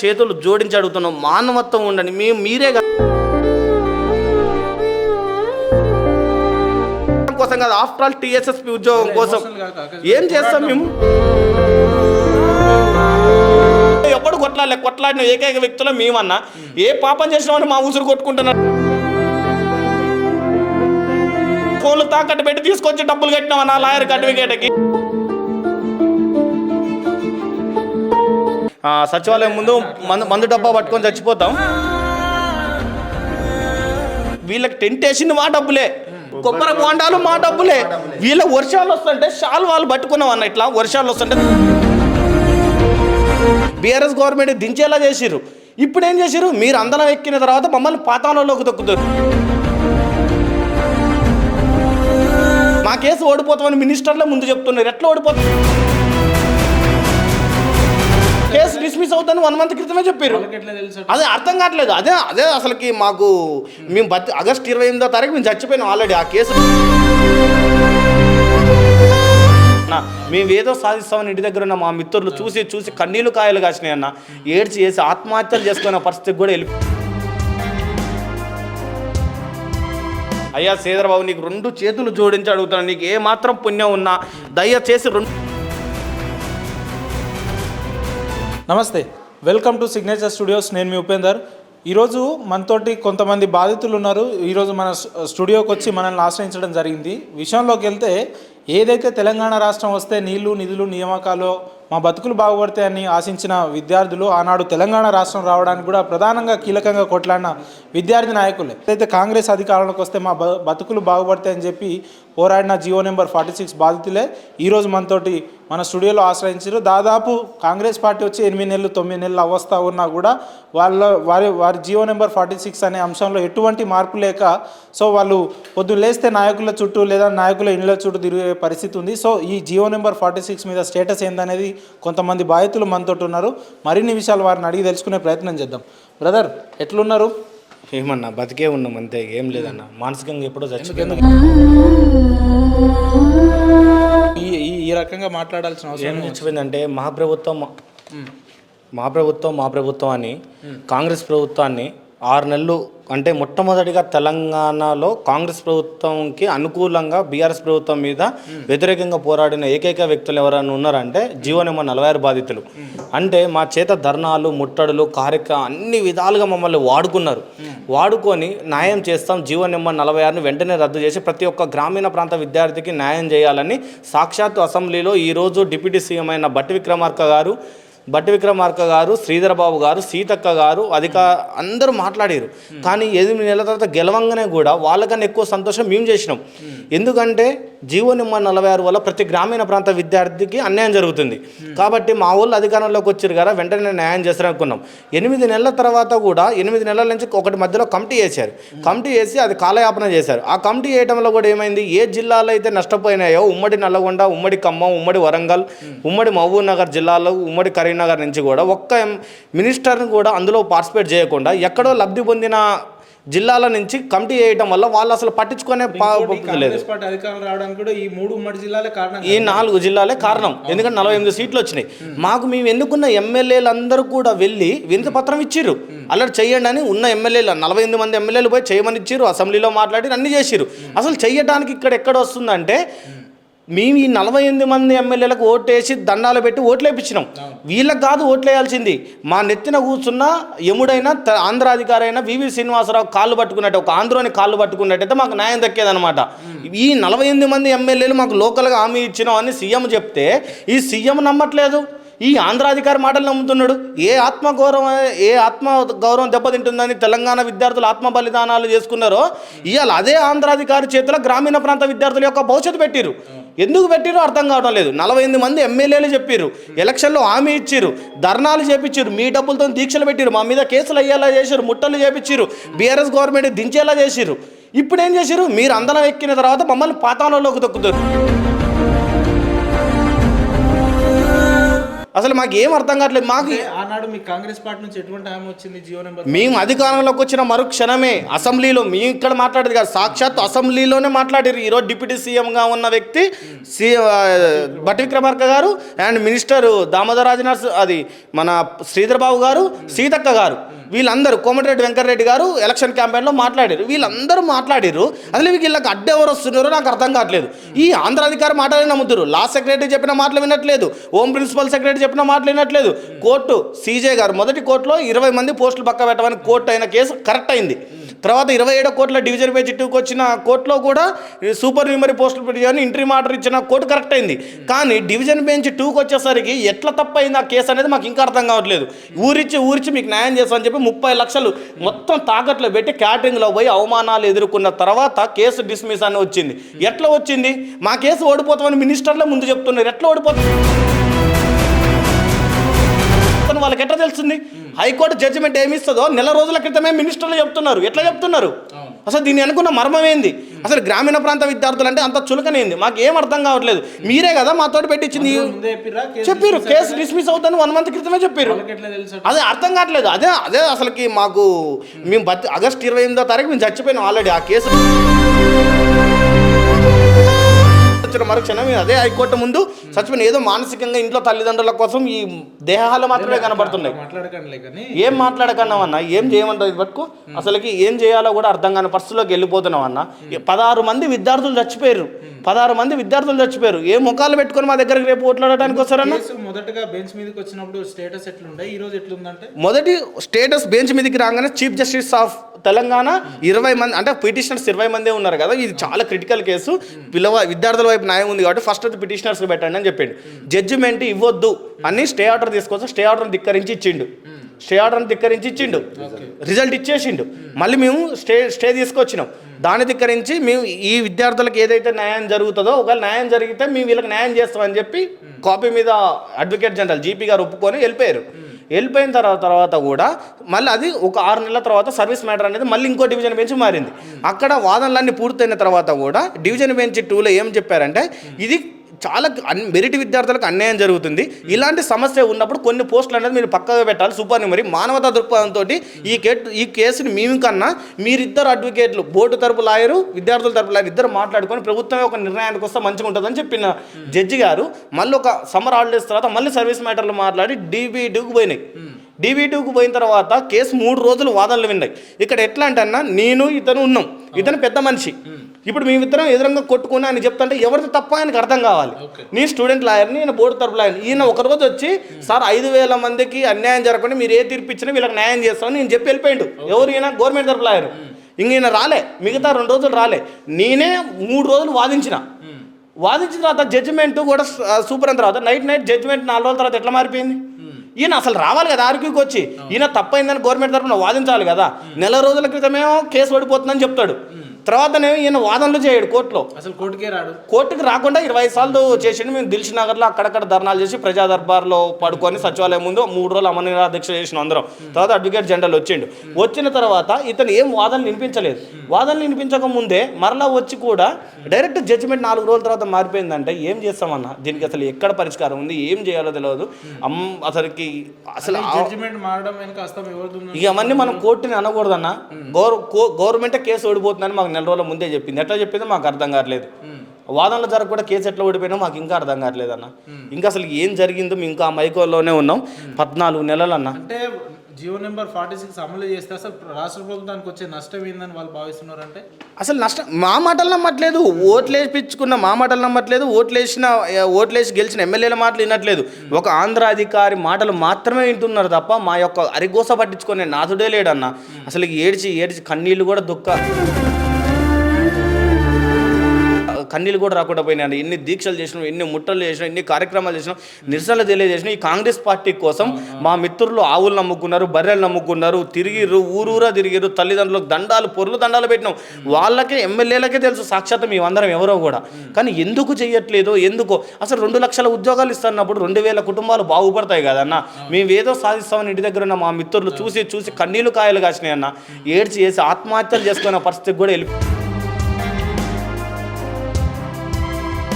చేతులు జోడించి అడుగుతున్నాం, మానవత్వం ఉండండి. మీరే కోసం కాదు, ఆఫ్టర్ ఆల్ టీఎస్ఎస్పీ ఉద్యోగం కోసం ఏం చేస్తాం మేము? ఎప్పుడు కొట్లాడిన ఏకైక వ్యక్తులు మేమన్నా. ఏ పాపం చేసినామని మా ఊసురు కొట్టుకుంటున్నారు. ఫోన్లు తాకట్టు పెట్టి తీసుకొచ్చి డబ్బులు కట్టినామన్నా లాయర్ సర్టిఫికేట్కి. సచివాలయం ముందు మందు డబ్బా పట్టుకొని చచ్చిపోతాం. వీళ్ళకి టెంట్ వేసింది మా డబ్బులే, కొబ్బరి బోండాలు మా డబ్బులే. వీళ్ళ వర్షాలు వస్తుంటే షాల్ వాళ్ళు పట్టుకున్నాం అన్న. ఇట్లా వర్షాలు వస్తుంటే బీఆర్ఎస్ గవర్నమెంట్ దించేలా చేసిర్రు. ఇప్పుడు ఏం చేసిర్రు? మీరు అందరం ఎక్కిన తర్వాత మమ్మల్ని పాతాళంలోకి తొక్కుతారు. మా కేసు ఓడిపోతామని మినిస్టర్లే ముందు చెప్తున్నారు. ఎట్లా ఓడిపోతాం? కేసు డిస్మిస్ అవుతాను 1 month క్రితమే చెప్పారు. అదే అర్థం కావట్లేదు. అదే అసలుకి మాకు మేము ఆగస్టు 28వ తారీఖు మేము చచ్చిపోయినాం ఆల్రెడీ. ఆ కేసు మేము ఏదో సాధిస్తామని ఇంటి దగ్గర ఉన్న మా మిత్రులు చూసి కన్నీళ్ళు కాయలు కాసినాయి అన్న. ఏడ్చి వేసి ఆత్మహత్యలు చేసుకునే పరిస్థితికి కూడా వెళ్ళి. అయ్యా శ్రీధరబాబు, నీకు 2 చేతులు జోడించి అడుగుతాను, నీకు ఏ మాత్రం పుణ్యం ఉన్నా దయచేసి నమస్తే, వెల్కమ్ టు సిగ్నేచర్ స్టూడియోస్. నేను మీ ఉపేందర్. ఈరోజు మనతోటి కొంతమంది బాధితులు ఉన్నారు. ఈరోజు మన స్టూడియోకి వచ్చి మనల్ని ఆశ్రయించడం జరిగింది. విషయంలోకి వెళ్తే, ఏదైతే తెలంగాణ రాష్ట్రం వస్తే నీళ్లు నిధులు నియామకాలు మా బతుకులు బాగుపడతాయని ఆశించిన విద్యార్థులు ఆనాడు తెలంగాణ రాష్ట్రం రావడానికి కూడా ప్రధానంగా కీలకంగా కొట్లాడిన విద్యార్థి నాయకులే. ఏదైతే కాంగ్రెస్ అధికారంలోకి వస్తే మా బతుకులు బాగుపడతాయని చెప్పి పోరాడిన జీవో నెంబర్ 46 బాధితులే ఈరోజు మనతోటి మన స్టూడియోలో ఆశ్రయించారు. దాదాపు కాంగ్రెస్ పార్టీ వచ్చి 8 నెలలు 9 నెలలు అవస్థ ఉన్నా కూడా వారి జీవో నెంబర్ 46 అనే అంశంలో ఎటువంటి మార్పు లేక, సో వాళ్ళు పొద్దున్న లేస్తే నాయకుల చుట్టూ లేదా నాయకుల ఇళ్ళ చుట్టూ తిరిగే పరిస్థితి ఉంది. సో ఈ జీవో నెంబర్ 46 మీద స్టేటస్ ఏందనేది కొంతమంది బాధితులు మనతో ఉన్నారు. మరిన్ని విషయాలు వారిని అడిగి తెలుసుకునే ప్రయత్నం చేద్దాం. బ్రదర్, ఎట్లున్నారు? ఏమన్నా బతికే ఉన్నాం అంతే, ఏం లేదన్న. మానసికంగా ఎప్పుడో చచ్చిపోయింది. ఈ రకంగా మాట్లాడాల్సిన అవసరం ఏం చచ్చిపోయిందంటే మా ప్రభుత్వం అని కాంగ్రెస్ ప్రభుత్వాన్ని 6 నెలలు అంటే మొట్టమొదటిగా తెలంగాణలో కాంగ్రెస్ ప్రభుత్వంకి అనుకూలంగా బీఆర్ఎస్ ప్రభుత్వం మీద వ్యతిరేకంగా పోరాడిన ఏకైక వ్యక్తులు ఎవరైనా ఉన్నారంటే జీవో నెంబర్ 46 బాధితులు. అంటే మా చేత ధర్నాలు, ముట్టడులు, అన్ని విధాలుగా మమ్మల్ని వాడుకొని న్యాయం చేస్తాం, జీవో నెంబర్ 46ని వెంటనే రద్దు చేసి ప్రతి ఒక్క గ్రామీణ ప్రాంత విద్యార్థికి న్యాయం చేయాలని సాక్షాత్తు అసెంబ్లీలో ఈరోజు డిప్యూటీ సీఎం అయిన బట్టి విక్రమార్క గారు, శ్రీధరబాబు గారు, సీతక్క గారు అందరూ మాట్లాడారు. కానీ 8 నెలల తర్వాత గెలవంగానే కూడా వాళ్ళకన్నా ఎక్కువ సంతోషం మేము చేసినాం. ఎందుకంటే జీవో నెంబర్ 46 వల్ల ప్రతి గ్రామీణ ప్రాంత విద్యార్థికి అన్యాయం జరుగుతుంది. కాబట్టి మా వాళ్ళు అధికారంలోకి వచ్చారు కదా, వెంటనే న్యాయం చేస్తారనుకున్నాం. 8 నెలల తర్వాత కూడా 8 నెలల నుంచి ఒకటి మధ్యలో కమిటీ వేసి అది కాలయాపన చేశారు. ఆ కమిటీ వేయడంలో కూడా ఏమైంది, ఏ జిల్లాలో అయితే నష్టపోయినాయో ఉమ్మడి నల్లగొండ, ఉమ్మడి ఖమ్మం, ఉమ్మడి వరంగల్, ఉమ్మడి మహబూబ్ నగర్ జిల్లాలో, ఉమ్మడి కరీంనగర్ నుంచి కూడా ఒక్క మినిస్టర్ని కూడా అందులో పార్టిసిపేట్ చేయకుండా ఎక్కడో లబ్ధి పొందిన జిల్లాల నుంచి కమిటీ వేయడం వల్ల వాళ్ళు అసలు పట్టించుకునే లేదు. ఈ 4 జిల్లాలే కారణం. ఎందుకంటే 48 సీట్లు వచ్చినాయి మాకు. మేము ఎన్నుకున్న ఎమ్మెల్యేలు అందరూ కూడా వెళ్ళి వినతి పత్రం ఇచ్చిర్రు, అల్లరి చెయ్యండి అని. ఉన్న ఎమ్మెల్యేలు 48 మంది ఎమ్మెల్యేలు పోయి చేయమని ఇచ్చిర్రు, అసెంబ్లీలో మాట్లాడి అన్ని చేసిర్రు. అసలు చెయ్యడానికి ఇక్కడ ఎక్కడ వస్తుందంటే, మేము ఈ 48 మంది ఎమ్మెల్యేలకు ఓటేసి దండాలు పెట్టి ఓట్లు వేయించినాం. వీళ్ళకి కాదు ఓట్లు వేయాల్సింది. మా నెత్తిన కూర్చున్న యముడైన ఆంధ్ర అధికారి అయిన వివి శ్రీనివాసరావు కాళ్ళు పట్టుకున్నట్టు, ఒక ఆంధ్రోని కాళ్ళు పట్టుకున్నట్టయితే మాకు న్యాయం దక్కేదనమాట. ఈ 48 మంది ఎమ్మెల్యేలు మాకు లోకల్గా హామీ ఇచ్చినాం అని సీఎం చెప్తే ఈ సీఎం నమ్మట్లేదు, ఈ ఆంధ్రాధికారి మాటలు నమ్ముతున్నాడు. ఏ ఆత్మగౌరవం దెబ్బతింటుందని తెలంగాణ విద్యార్థులు ఆత్మ బలిదానాలు చేసుకున్నారో ఇవాళ అదే ఆంధ్రాధికారి చేతిలో గ్రామీణ ప్రాంత విద్యార్థుల యొక్క భవిష్యత్తు పెట్టిరు. ఎందుకు పెట్టిరో అర్థం కావడం లేదు. 48 మంది ఎమ్మెల్యేలు చెప్పారు, ఎలక్షన్లో హామీ ఇచ్చిర్రు, ధర్నాలు చేపించారు, మీ డబ్బులతో దీక్షలు పెట్టిరు, మా మీద కేసులు అయ్యేలా చేశారు, ముట్టలు చేపించారు, బీఆర్ఎస్ గవర్నమెంట్ దించేలా చేసిర్రు. ఇప్పుడు ఏం చేశారు? మీరు అందరం ఎక్కిన తర్వాత మమ్మల్ని పాతాళంలోకి తొక్కుతారు. అసలు మాకు ఏం అర్థం కావట్లేదు. మాకు ఆనాడు మీ కాంగ్రెస్ పార్టీ నుంచి ఎటువంటి హామీ వచ్చింది జియో నెంబర్? మేము అధికారంలోకి వచ్చిన మరుక్షణమే అసెంబ్లీలో మేము ఇక్కడ మాట్లాడేది కాదు, సాక్షాత్ అసెంబ్లీలోనే మాట్లాడారు. ఈరోజు డిప్యూటీ సీఎంగా ఉన్న వ్యక్తి భట్టి విక్రమార్క గారు అండ్ మినిస్టర్ దామోదర్ రాజనర్స్ అది మన శ్రీధర్ బాబు గారు, సీతక్క గారు, వీళ్ళందరూ కోమటిరెడ్డి వెంకటరెడ్డి గారు ఎలక్షన్ క్యాంపెయిన్లో మాట్లాడారు. వీళ్ళందరూ మాట్లాడారు. అసలు వీళ్ళకి అడ్డు ఎవరు వస్తున్నారో నాకు అర్థం కావట్లేదు. ఈ ఆంధ్ర అధికారి మాటలే నమ్ముతారు. లా సెక్రటరీ చెప్పిన మాటలు వినట్లేదు, హోమ్ ప్రిన్సిపల్ సెక్రటరీ చెప్పిన మాటలు వినట్లేదు. కోర్టు సీజే గారు మొదటి కోర్టులో 20 మంది పోస్టులు పక్క పెట్టమని కోర్టు అయిన కేసు కరెక్ట్ అయింది. తర్వాత 27వ కోర్టులో డివిజన్ బెంచ్ 2కి వచ్చిన కోర్టులో కూడా సూపర్ న్యూమరీ పోస్టులు పెట్టని ఇంట్రీ ఆర్డర్ ఇచ్చిన కోర్టు కరెక్ట్ అయింది. కానీ డివిజన్ బెంచ్ 2కి వచ్చేసరికి ఎట్లా తప్పైంది ఆ కేసు అనేది మాకు ఇంకా అర్థం కావట్లేదు. ఊరిచ్చి మీకు న్యాయం చేస్తామని చెప్పి 30 లక్షలు మొత్తం తాకట్లో పెట్టి క్యాటరింగ్లో పోయి అవమానాలు ఎదుర్కొన్న తర్వాత కేసు డిస్మిస్ అని వచ్చింది. ఎట్లా వచ్చింది? మా కేసు ఓడిపోతామని మినిస్టర్లే ముందు చెప్తున్నారు. ఎట్లా ఓడిపోతుంది వాళ్ళకి ఎట్లా తెలుస్తుంది? హైకోర్టు జడ్జిమెంట్ ఏమి ఇస్తుందో నెల రోజుల క్రితమే మినిస్టర్లు చెప్తున్నారు. ఎట్లా చెప్తున్నారు? అసలు దీన్ని అనుకున్న మర్మం ఏంది? అసలు గ్రామీణ ప్రాంత విద్యార్థులు అంటే అంత చులకనేంది? మాకు ఏం అర్థం కావట్లేదు. మీరే కదా మాతోటి పెట్టించింది. చెప్పారు కేసు డిస్మిస్ అవుతాను 1 మంత్ క్రితమే చెప్పారు. అదే అర్థం కావట్లేదు. అదే అసలుకి మాకు మేము ఆగస్టు 28వ తారీఖు మేము చచ్చిపోయినాం ఆల్రెడీ. ఆ కేసు మరుక్షణం అదే హైకోర్టు ముందు చచ్చిపోయిన ఏదో మానసికంగా ఇంట్లో తల్లిదండ్రుల కోసం ఈ దేహాలు మాత్రమే కనబడుతున్నాయి. ఏం మాట్లాడకన్నాం అన్న, ఏం చేయమంటావు ఇది పట్టుకో. అసలుకి ఏం చేయాలో కూడా అర్థం కాని పరిస్థితిలోకి వెళ్ళిపోతున్నాం అన్న. 16 మంది విద్యార్థులు చచ్చిపోయారు. 16 మంది విద్యార్థులు చచ్చిపోయారు. ఏ ముఖాలు పెట్టుకొని మా దగ్గరికి రేపు ఓట్లాడటానికి వస్తారన్న? మొదటగా బెంచ్ మీదకి వచ్చినప్పుడు స్టేటస్ ఎట్లుండే, ఈ రోజు ఎట్లుందంటే మొదటి స్టేటస్ బెంచ్ మీదకి రాగానే చీఫ్ జస్టిస్ ఆఫ్ తెలంగాణ 20 మంది అంటే పిటిషనర్స్ 20 మందే ఉన్నారు కదా, ఇది చాలా క్రిటికల్ కేసు, విద్యార్థుల వైపు న్యాయం ఉంది కాబట్టి ఫస్ట్ పిటిషనర్స్ పెట్టండి అని చెప్పిండు. జడ్జిమెంట్ ఇవ్వద్దు అని స్టే ఆర్డర్ తీసుకొచ్చి స్టే ఆర్డర్ ధిక్కరించి ఇచ్చిండు. రిజల్ట్ ఇచ్చేసిండు. మళ్ళీ మేము స్టే తీసుకొచ్చినాం. దాన్ని ధిక్కరించి మేము ఈ విద్యార్థులకు ఏదైతే న్యాయం జరుగుతుందో ఒకవేళ న్యాయం జరిగితే మేము వీళ్ళకి న్యాయం చేస్తామని చెప్పి కాపీ మీద అడ్వకేట్ జనరల్ జీపీ గారు ఒప్పుకొని వెళ్ళిపోయిన తర్వాత కూడా మళ్ళీ అది ఒక 6 నెలల తర్వాత సర్వీస్ మ్యాటర్ అనేది మళ్ళీ ఇంకో డివిజన్ బెంచ్ మారింది. అక్కడ వాదనలన్నీ పూర్తయిన తర్వాత కూడా డివిజన్ బెంచ్ 2లో ఏం చెప్పారంటే ఇది చాలా మెరిట్ విద్యార్థులకు అన్యాయం జరుగుతుంది, ఇలాంటి సమస్య ఉన్నప్పుడు కొన్ని పోస్టులు అనేది మీరు పక్కగా పెట్టాలి, సూపర్ న్యూమరీ మానవతా దృక్పథంతో ఈ కేసుని మేము కన్నా మీరిద్దరు అడ్వకేట్లు బోర్డు తరపు లాయరు విద్యార్థుల తరపు లాయరు ఇద్దరు మాట్లాడుకొని ప్రభుత్వమే ఒక నిర్ణయానికి వస్తే మంచిగా ఉంటుందని చెప్పిన జడ్జి గారు మళ్ళీ ఒక సమ్మర్ హాలిడేస్ తర్వాత మళ్ళీ సర్వీస్ మ్యాటర్లు మాట్లాడి DB2కు పోయినాయి. DB2కు పోయిన తర్వాత కేసు 3 రోజులు వాదనలు విన్నాయి. ఇక్కడ ఎట్లా అంటే అన్న నేను ఇతను ఉన్నాం, ఇతను పెద్ద మనిషి, ఇప్పుడు మేమిద్దరం ఎదురంగా కొట్టుకుని ఆయన చెప్తుంటే ఎవరిది తప్ప ఆయనకు అర్థం కావాలి. నేను స్టూడెంట్ లాయర్ని, ఈయన బోర్డు తరపు లాయర్. ఈయన ఒకరోజు వచ్చి సార్ 5,000 మందికి అన్యాయం జరగకుండా మీరు ఏ తీర్పు ఇచ్చినా వీళ్ళకి న్యాయం చేస్తామని నేను చెప్పి వెళ్ళిపోయిండు. ఎవరు? ఈయన గవర్నమెంట్ తరపు లాయర్. ఈయన రాలే, మిగతా 2 రోజులు రాలే. నేనే 3 రోజులు వాదించిన తర్వాత జడ్జిమెంట్ కూడా సూపర్ అయిన తర్వాత నైట్ జడ్జిమెంట్ 4 రోజుల తర్వాత ఎట్లా మారిపోయింది? ఈయన అసలు రావాలి కదా ఆర్గ్యూకి వచ్చి, ఈయన తప్పైందని గవర్నమెంట్ తరఫున వాదించాలి కదా. నెల రోజుల క్రితమేమో కేసు ఓడిపోతుందని చెప్తాడు, తర్వాతనేమో ఈయన వాదనలు చేయడు కోర్టులో. అసలు కోర్టుకి రాకుండా 20 సార్లు చేసిండు. మేము దిల్షుక్ నగర్లో అక్కడక్కడ ధర్నాలు చేసి ప్రజా దర్బార్లో పడుకొని సచివాలయం ముందు 3 రోజులు అమరనిరాదీక్ష చేసిన అందరం. తర్వాత అడ్వకేట్ జనరల్ వచ్చిన తర్వాత ఇతను ఏం వాదనలు వినిపించలేదు. వాదనలు వినిపించక ముందే మరలా వచ్చి కూడా డైరెక్ట్ జడ్జిమెంట్ 4 రోజుల తర్వాత మారిపోయిందంటే ఏం చేస్తామన్నా? దీనికి అసలు ఎక్కడ పరిష్కారం ఉంది, ఏం చేయాలో తెలియదు. అసలుకి అసలు ఇక అవన్నీ మనం కోర్టుని అనకూడదన్న. గవర్నమెంటే కేసు ఓడిపోతుందని మాకు 4 రోజుల ముందే చెప్పింది. ఎట్లా చెప్పిందో మాకు అర్థం కావట్లేదు. వాదనలు జరగకుండా కేసు ఎట్లా ఓడిపోయినా మాకు ఇంకా అర్థం కావట్లేదు అన్న. ఇంకా అసలు ఏం జరిగిందో మేము ఇంకా మైకోలోనే ఉన్నాం. 14 నెలలు అన్న. అంటే జియో నెంబర్ 46 అమలు చేస్తే అసలు రాష్ట్ర ప్రభుత్వానికి వచ్చే నష్టం ఏందని వాళ్ళు భావిస్తున్నారంటే అసలు నష్టం మా మాటలు నమ్మట్లేదు, ఓట్లేపించుకున్న మా మాటలు నమ్మట్లేదు, ఓట్లేసి గెలిచిన ఎమ్మెల్యేల మాటలు వినట్లేదు. ఒక ఆంధ్ర అధికారి మాటలు మాత్రమే వింటున్నారు తప్ప మా యొక్క అరిగోస పట్టించుకునే నాథుడే లేడన్న. అసలు ఏడ్చి కన్నీళ్ళు కూడా కన్నీళ్ళు కూడా రాకుండా పోయినాయి. ఎన్ని దీక్షలు చేసినాం, ఎన్ని ముట్టలు చేసినాం, ఎన్ని కార్యక్రమాలు చేసినాం, నిరసనలు తెలియజేసినాం. ఈ కాంగ్రెస్ పార్టీ కోసం మా మిత్రులు ఆవులు నమ్ముకున్నారు, బర్రెలు నమ్ముకున్నారు, తిరిగిర్రు, ఊరూరా తిరిగిర్రు, తల్లిదండ్రులకు దండాలు పెట్టినాం. వాళ్ళకే ఎమ్మెల్యేలకే తెలుసు సాక్షాత్ మేమందరం ఎవరో కూడా. కానీ ఎందుకు చెయ్యట్లేదు? ఎందుకో అసలు 2 లక్షల ఉద్యోగాలు ఇస్తున్నప్పుడు 2,000 కుటుంబాలు బాగుపడతాయి కదన్న. మేము ఏదో సాధిస్తామని ఇంటి దగ్గర ఉన్న మా మిత్రులు చూసి కన్నీళ్ళు కాయలు కాసినాయి అన్న. ఏడ్చి చేసి ఆత్మహత్యలు చేసుకునే పరిస్థితికి కూడా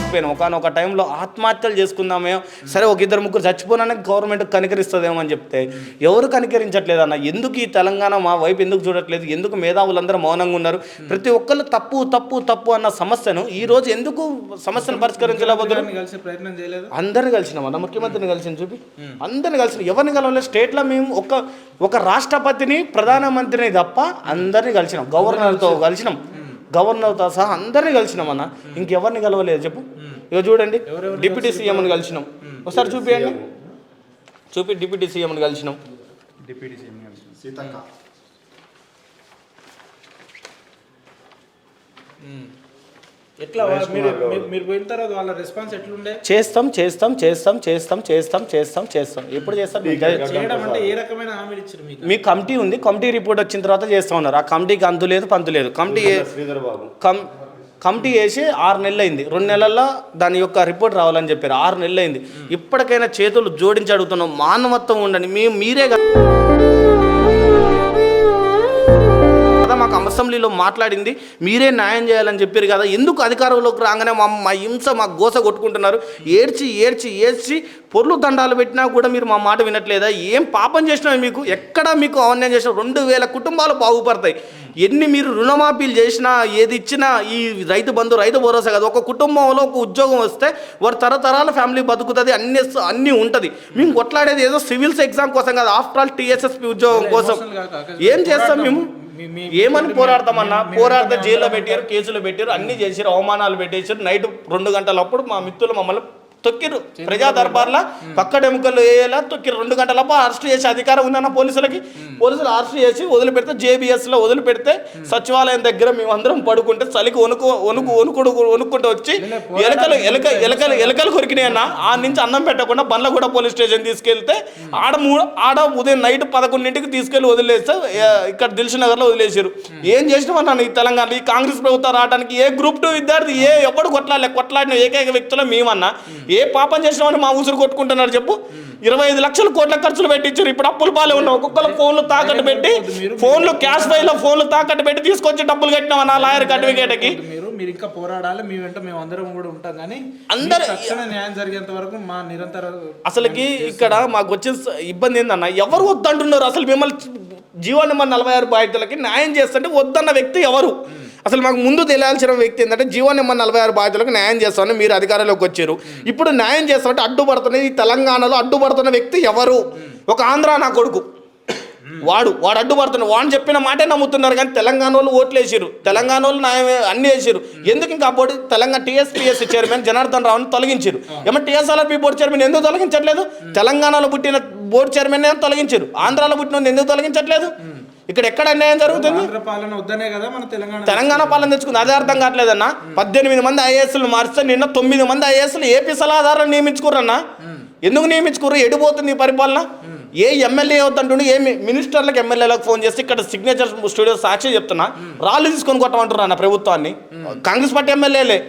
మర్చిపోయాను. ఒకనొక టైంలో ఆత్మహత్యలు చేసుకుందామే, సరే ఒక ఇద్దరు ముగ్గురు చచ్చిపోయినా గవర్నమెంట్ కనికరిస్తుందేమో అని చెప్తే ఎవరు కనికరించట్లేదు అన్న. ఎందుకు ఈ తెలంగాణ మా వైపు ఎందుకు చూడట్లేదు? ఎందుకు మేధావులందరూ మౌనంగా ఉన్నారు? ప్రతి ఒక్కళ్ళు తప్పు తప్పు తప్పు అన్న సమస్యను ఈ రోజు ఎందుకు సమస్యను పరిష్కరించలేకపోతున్నారు? ప్రయత్నం చేయలేదు. అందరిని కలిసినాం అన్న, ముఖ్యమంత్రిని కలిసిన చూపి అందరిని కలిసిన, ఎవరిని కలవలేదు. స్టేట్లో మేము ఒక రాష్ట్రపతిని ప్రధానమంత్రిని తప్ప అందరినీ కలిసినాం. గవర్నర్తో సహా అందరినీ కలిసినాం అన్న. ఇంకెవరిని కలవలేదు చెప్పు. ఇక చూడండి, డిప్యూటీ సీఎంని కలిసినాం. ఒకసారి చూపియండి, డిప్యూటీ సీఎంని కలిసినాం. సీతక్క ఎట్లా మీరు పోయిన తర్వాత వాళ్ళ రెస్పాన్స్ ఎట్లుండే? చేస్తాం. ఎప్పుడు చేస్తాం? చేయడం అంటే ఏ రకమైన హామీలు ఇచ్చారు మీకు? మీ కమిటీ ఉంది, కమిటీ రిపోర్ట్ వచ్చిన తర్వాత చేస్తా ఉన్నారు. ఆ కమిటీకి అంతు లేదు పంతు లేదు. కమిటీ వేసి 6 నెలలు అయింది. 2 నెలల్లో దాని యొక్క రిపోర్ట్ రావాలని చెప్పారు. 6 నెలలు అయింది. ఇప్పటికైనా చేతులు జోడించి అడుగుతున్నాం, మానవత్వం ఉండండి. మీరే మాకు అసెంబ్లీలో మాట్లాడింది, మీరే న్యాయం చేయాలని చెప్పారు కదా. ఎందుకు అధికారంలోకి రాగానే మా హింస మా గోస కొట్టుకుంటున్నారు? ఏడ్చి పొర్లు దండాలు పెట్టినా కూడా మీరు మా మాట వినట్లేదా? ఏం పాపం చేసినా మీకు? ఎక్కడ మీకు అవన్యాయం చేసినా 2000 కుటుంబాలు బాగుపడతాయి. ఎన్ని మీరు రుణమాఫీలు చేసినా, ఏది ఇచ్చినా, ఈ రైతు భరోసా కదా, ఒక కుటుంబంలో ఒక ఉద్యోగం వస్తే వారు తరతరాల ఫ్యామిలీ బతుకుతుంది, అన్నీ ఉంటుంది. మేము కొట్లాడేది ఏదో సివిల్స్ ఎగ్జామ్ కోసం కదా, ఆఫ్టర్ ఆల్ TSSP ఉద్యోగం కోసం. ఏం చేస్తాం మేము? ఏమని పోరాడతామన్నా? పోరాడితే జైల్లో పెట్టారు, కేసులు పెట్టారు, అన్నీ చేశారు, అవమానాలు పెట్టేశారు. నైట్ 2 గంటలప్పుడు మా మిత్రులు మమ్మల్ని తొక్కిరు. ప్రజా దర్బార్లా పక్కడెముకలు వేయాలా తొక్కిరు. 2 గంటలప్పుడు అరెస్ట్ చేసే అధికారం ఉందన్న పోలీసులు అరెస్ట్ చేసి వదిలిపెడితే, JBSలో వదిలిపెడితే, సచివాలయం దగ్గర మేమందరం పడుకుంటే చలికి వణుకుంటూ వచ్చి ఎలకలు కొరికినాయన్న. ఆ నుంచి అన్నం పెట్టకుండా బండ్లగూడ పోలీస్ స్టేషన్ తీసుకెళ్తే ఆడ ఉదయం నైట్ 11ంటికి తీసుకెళ్లి వదిలేస్తే ఇక్కడ దిల్సుఖ్నగర్లో వదిలేసారు. ఏం చేసినామన్నా ఈ తెలంగాణ? ఈ కాంగ్రెస్ ప్రభుత్వం రావడానికి ఏ గ్రూప్ 2 విద్యార్థి ఎవడు కొట్లాడిన ఏకైక వ్యక్తులు మేమన్నా. ఏ పాపం చేసినామని మా ఊసురు కొట్టుకుంటున్నారు చెప్పు? 25 లక్షల కోట్ల ఖర్చులు పెట్టించారు. ఇప్పుడు అప్పుల పాలే ఉన్నాం. ఒక్కొక్కరు ఫోన్లు తాకట్టు పెట్టి, క్యాష్ ఫైల్లో ఫోన్లు తాకట్టు పెట్టి తీసుకొచ్చి డబ్బులు కట్టినామన్నా లాయర్ అడ్వకేట్కి. మీరు ఇంకా పోరాడాలి, మీ వెంట మేము అందరం కూడా ఉంటాం, కానీ అందరూ న్యాయం జరిగేంత వరకు మా నిరంతర. అసలుకి ఇక్కడ మాకు వచ్చే ఇబ్బంది ఏందన్న, ఎవరు వద్దంటున్నారు? అసలు మిమ్మల్ని జీవో నెంబర్ 46 బాధితులకి న్యాయం చేస్తుంటే వద్దన్న వ్యక్తి ఎవరు? అసలు మాకు ముందు తెలియాల్సిన వ్యక్తి ఏంటంటే, జీవో నెంబర్ 46 బాధితులకు న్యాయం చేస్తామని మీరు అధికారంలోకి వచ్చారు. ఇప్పుడు న్యాయం చేస్తామంటే అడ్డుపడుతున్న, ఈ తెలంగాణలో అడ్డుపడుతున్న వ్యక్తి ఎవరు? ఒక ఆంధ్ర నా కొడుకు, వాడు అడ్డుపడుతున్నాడు. వాడిని చెప్పిన మాటే నమ్ముతున్నారు, కానీ తెలంగాణ వాళ్ళు ఓట్లు వేసారు, తెలంగాణ వాళ్ళు న్యాయం అన్ని వేసారు. ఎందుకు ఇంకా board Telangana TSPSC chairman Janardhan రావుని తొలగించారు. ఏమన్నా TSLP బోర్డు చైర్మన్ ఎందుకు తొలగించట్లేదు? తెలంగాణలో పుట్టిన బోర్డు చైర్మన్ తొలగించారు, ఆంధ్రాలో పుట్టిన ఎందుకు తొలగించట్లేదు? ఇక్కడ ఎక్కడ అన్యాయం జరుగుతుంది? తెలంగాణ పాలన తెచ్చుకుంది, అదే అర్థం కావట్లేదన్న. 18 మంది IASలు మారిస్తే నిన్న 9 మంది IASలు ఏపీ సలహాదారులను నియమించుకుర్రన్నా. ఎందుకు నియమించుకుర్రు? ఎడిపోతుంది ఈ పరిపాలన. ఏ ఎమ్మెల్యే అవుతుంటుండే, ఏ మినిస్టర్లకు ఎమ్మెల్యేలకు ఫోన్ చేస్తే ఇక్కడ సిగ్నేచర్ స్టూడియో సాక్షి చెప్తున్నా, రాళ్ళు తీసుకొని కొట్టమంటారు అన్న ప్రభుత్వాన్ని. కాంగ్రెస్ పార్టీ ఎమ్మెల్యేలే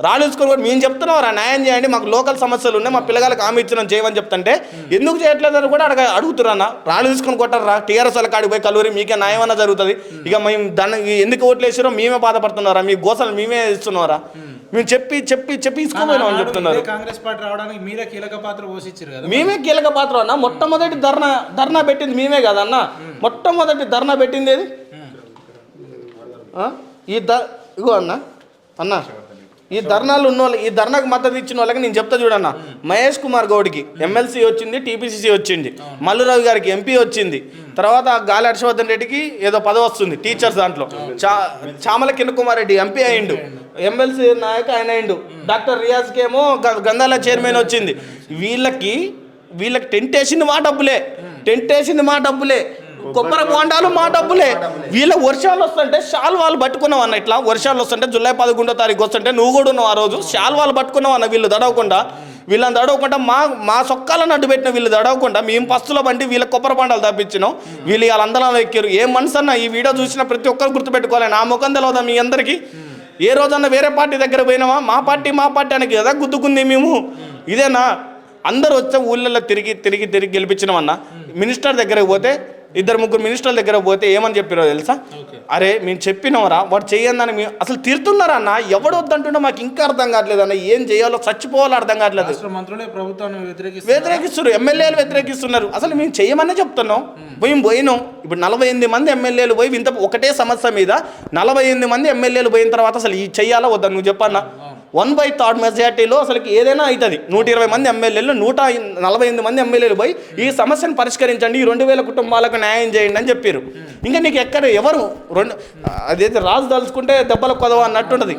రాళ్ళు తీసుకొని కొట్టి మేము చెప్తున్నాం, న్యాయం చేయండి, మాకు లోకల్ సమస్యలు ఉన్నాయి, మా పిల్లగాళ్ళకి హామీ ఇచ్చినాం చేయమని చెప్తుంటే ఎందుకు చేయట్లేదని కూడా అడుగుతున్నా. రాళ్ళు తీసుకొని కొట్టారా? TRS వాళ్ళ కాడికి పోయి కలవరి, మీకే న్యాయం అన్నా జరుగుతుంది. ఇక మేము దాన్ని ఎందుకు ఓట్లు వేసారో మేమే బాధపడుతున్నారా? మీ గోసలు మేమే ఇస్తున్నారా? మేము చెప్పి ఇసుకోపోయినాం అని చెప్తున్నారు. కాంగ్రెస్ పార్టీ రావడానికి మీరే కీలక పాత్ర పోషించారు కదా. మేమే కీలక పాత్ర అన్న. మొట్టమొదటి ధర్నా పెట్టింది మేమే కదా అన్న. మొట్టమొదటి ధర్నా పెట్టింది ఏది? ఇగో అన్న ఈ ధర్నాలు ఉన్న వాళ్ళు, ఈ ధర్నాకు మద్దతు ఇచ్చిన వాళ్ళకి నేను చెప్తా చూడన్న. మహేష్ కుమార్ గౌడ్కి MLC వచ్చింది, TPCC వచ్చింది, మల్లురావు గారికి MP వచ్చింది, తర్వాత గాలి హర్షవర్ధన్ రెడ్డికి ఏదో పదవి వస్తుంది టీచర్స్ దాంట్లో, చామల కిరణ్ కుమార్ రెడ్డి MP అయిండు, MLC నాయక్ ఆయన అయిండు, డాక్టర్ రియాజ్కి ఏమో గంధాల చైర్మన్ వచ్చింది. వీళ్ళకి టెంట్ వేసింది మా డబ్బులే, కొబ్బరి బోండాలు మా డబ్బులే. వీళ్ళ వర్షాలు వస్తుంటే శాల్వాలు పట్టుకున్నావు అన్న. ఇట్లా వర్షాలు వస్తుంటే జూలై 11వ తారీఖు వస్తుంటే నువ్వు కూడా ఉన్నావు ఆ రోజు, శాల్వాలు పట్టుకున్నావు అన్న. వీళ్ళని తడవకుండా మా సొక్కాలను అడ్డు పెట్టిన వీళ్ళు తడవకుండా మేము పస్తుల బండి వీళ్ళ కొబ్బరి బొండాలు తప్పించినాం. వీళ్ళు వాళ్ళందరూ ఎక్కారు. ఏం మనసు అన్న, ఈ వీడియో చూసిన ప్రతి ఒక్కరు గుర్తుపెట్టుకోవాలి. నా ముఖం తెలియదా మీ అందరికీ? ఏ రోజన్నా వేరే పార్టీ దగ్గర పోయినావా? మా పార్టీ అనకి కదా గుద్దుకుంది మేము. ఇదేనా? అందరూ వచ్చే ఊళ్ళల్లో తిరిగి గెలిపించినామన్నా. మినిస్టర్ దగ్గరకు పోతే ముగ్గురు మినిస్టర్ల దగ్గర పోతే ఏమని చెప్పారో తెలుసా? అరే మేము చెప్పినవరా వాడు చెయ్యందని మేము అసలు తిరుతున్నారన్న. ఎవడు వద్దంటుంటే మాకు ఇంకా అర్థం కావట్లేదు అన్న. ఏం చేయాలో చచ్చిపోవాలో అర్థం కావట్లేదు. వ్యతిరేకిస్తున్నారు, ఎమ్మెల్యేలు వ్యతిరేకిస్తున్నారు. అసలు మేము చేయమనే చెప్తున్నాం. పోయినాం. ఇప్పుడు 48 మంది ఎమ్మెల్యేలు పోయి ఇంత ఒకటే సమస్య మీద 48 మంది ఎమ్మెల్యేలు పోయిన తర్వాత అసలు ఈ చెయ్యాలా వద్దా నువ్వు చెప్పన్నా? 1/3 మెజార్టీలో అసలు ఏదైనా అవుతుంది. 120 మంది ఎమ్మెల్యేలు 148 మంది ఎమ్మెల్యేలు పోయి ఈ సమస్యను పరిష్కరించండి, ఈ 2000 కుటుంబాలకు న్యాయం చేయండి అని చెప్పారు. ఇంకా నీకు ఎక్కడ ఎవరు అదైతే రాజు దలుచుకుంటే దెబ్బలకు కొదవ అన్నట్టుంటది.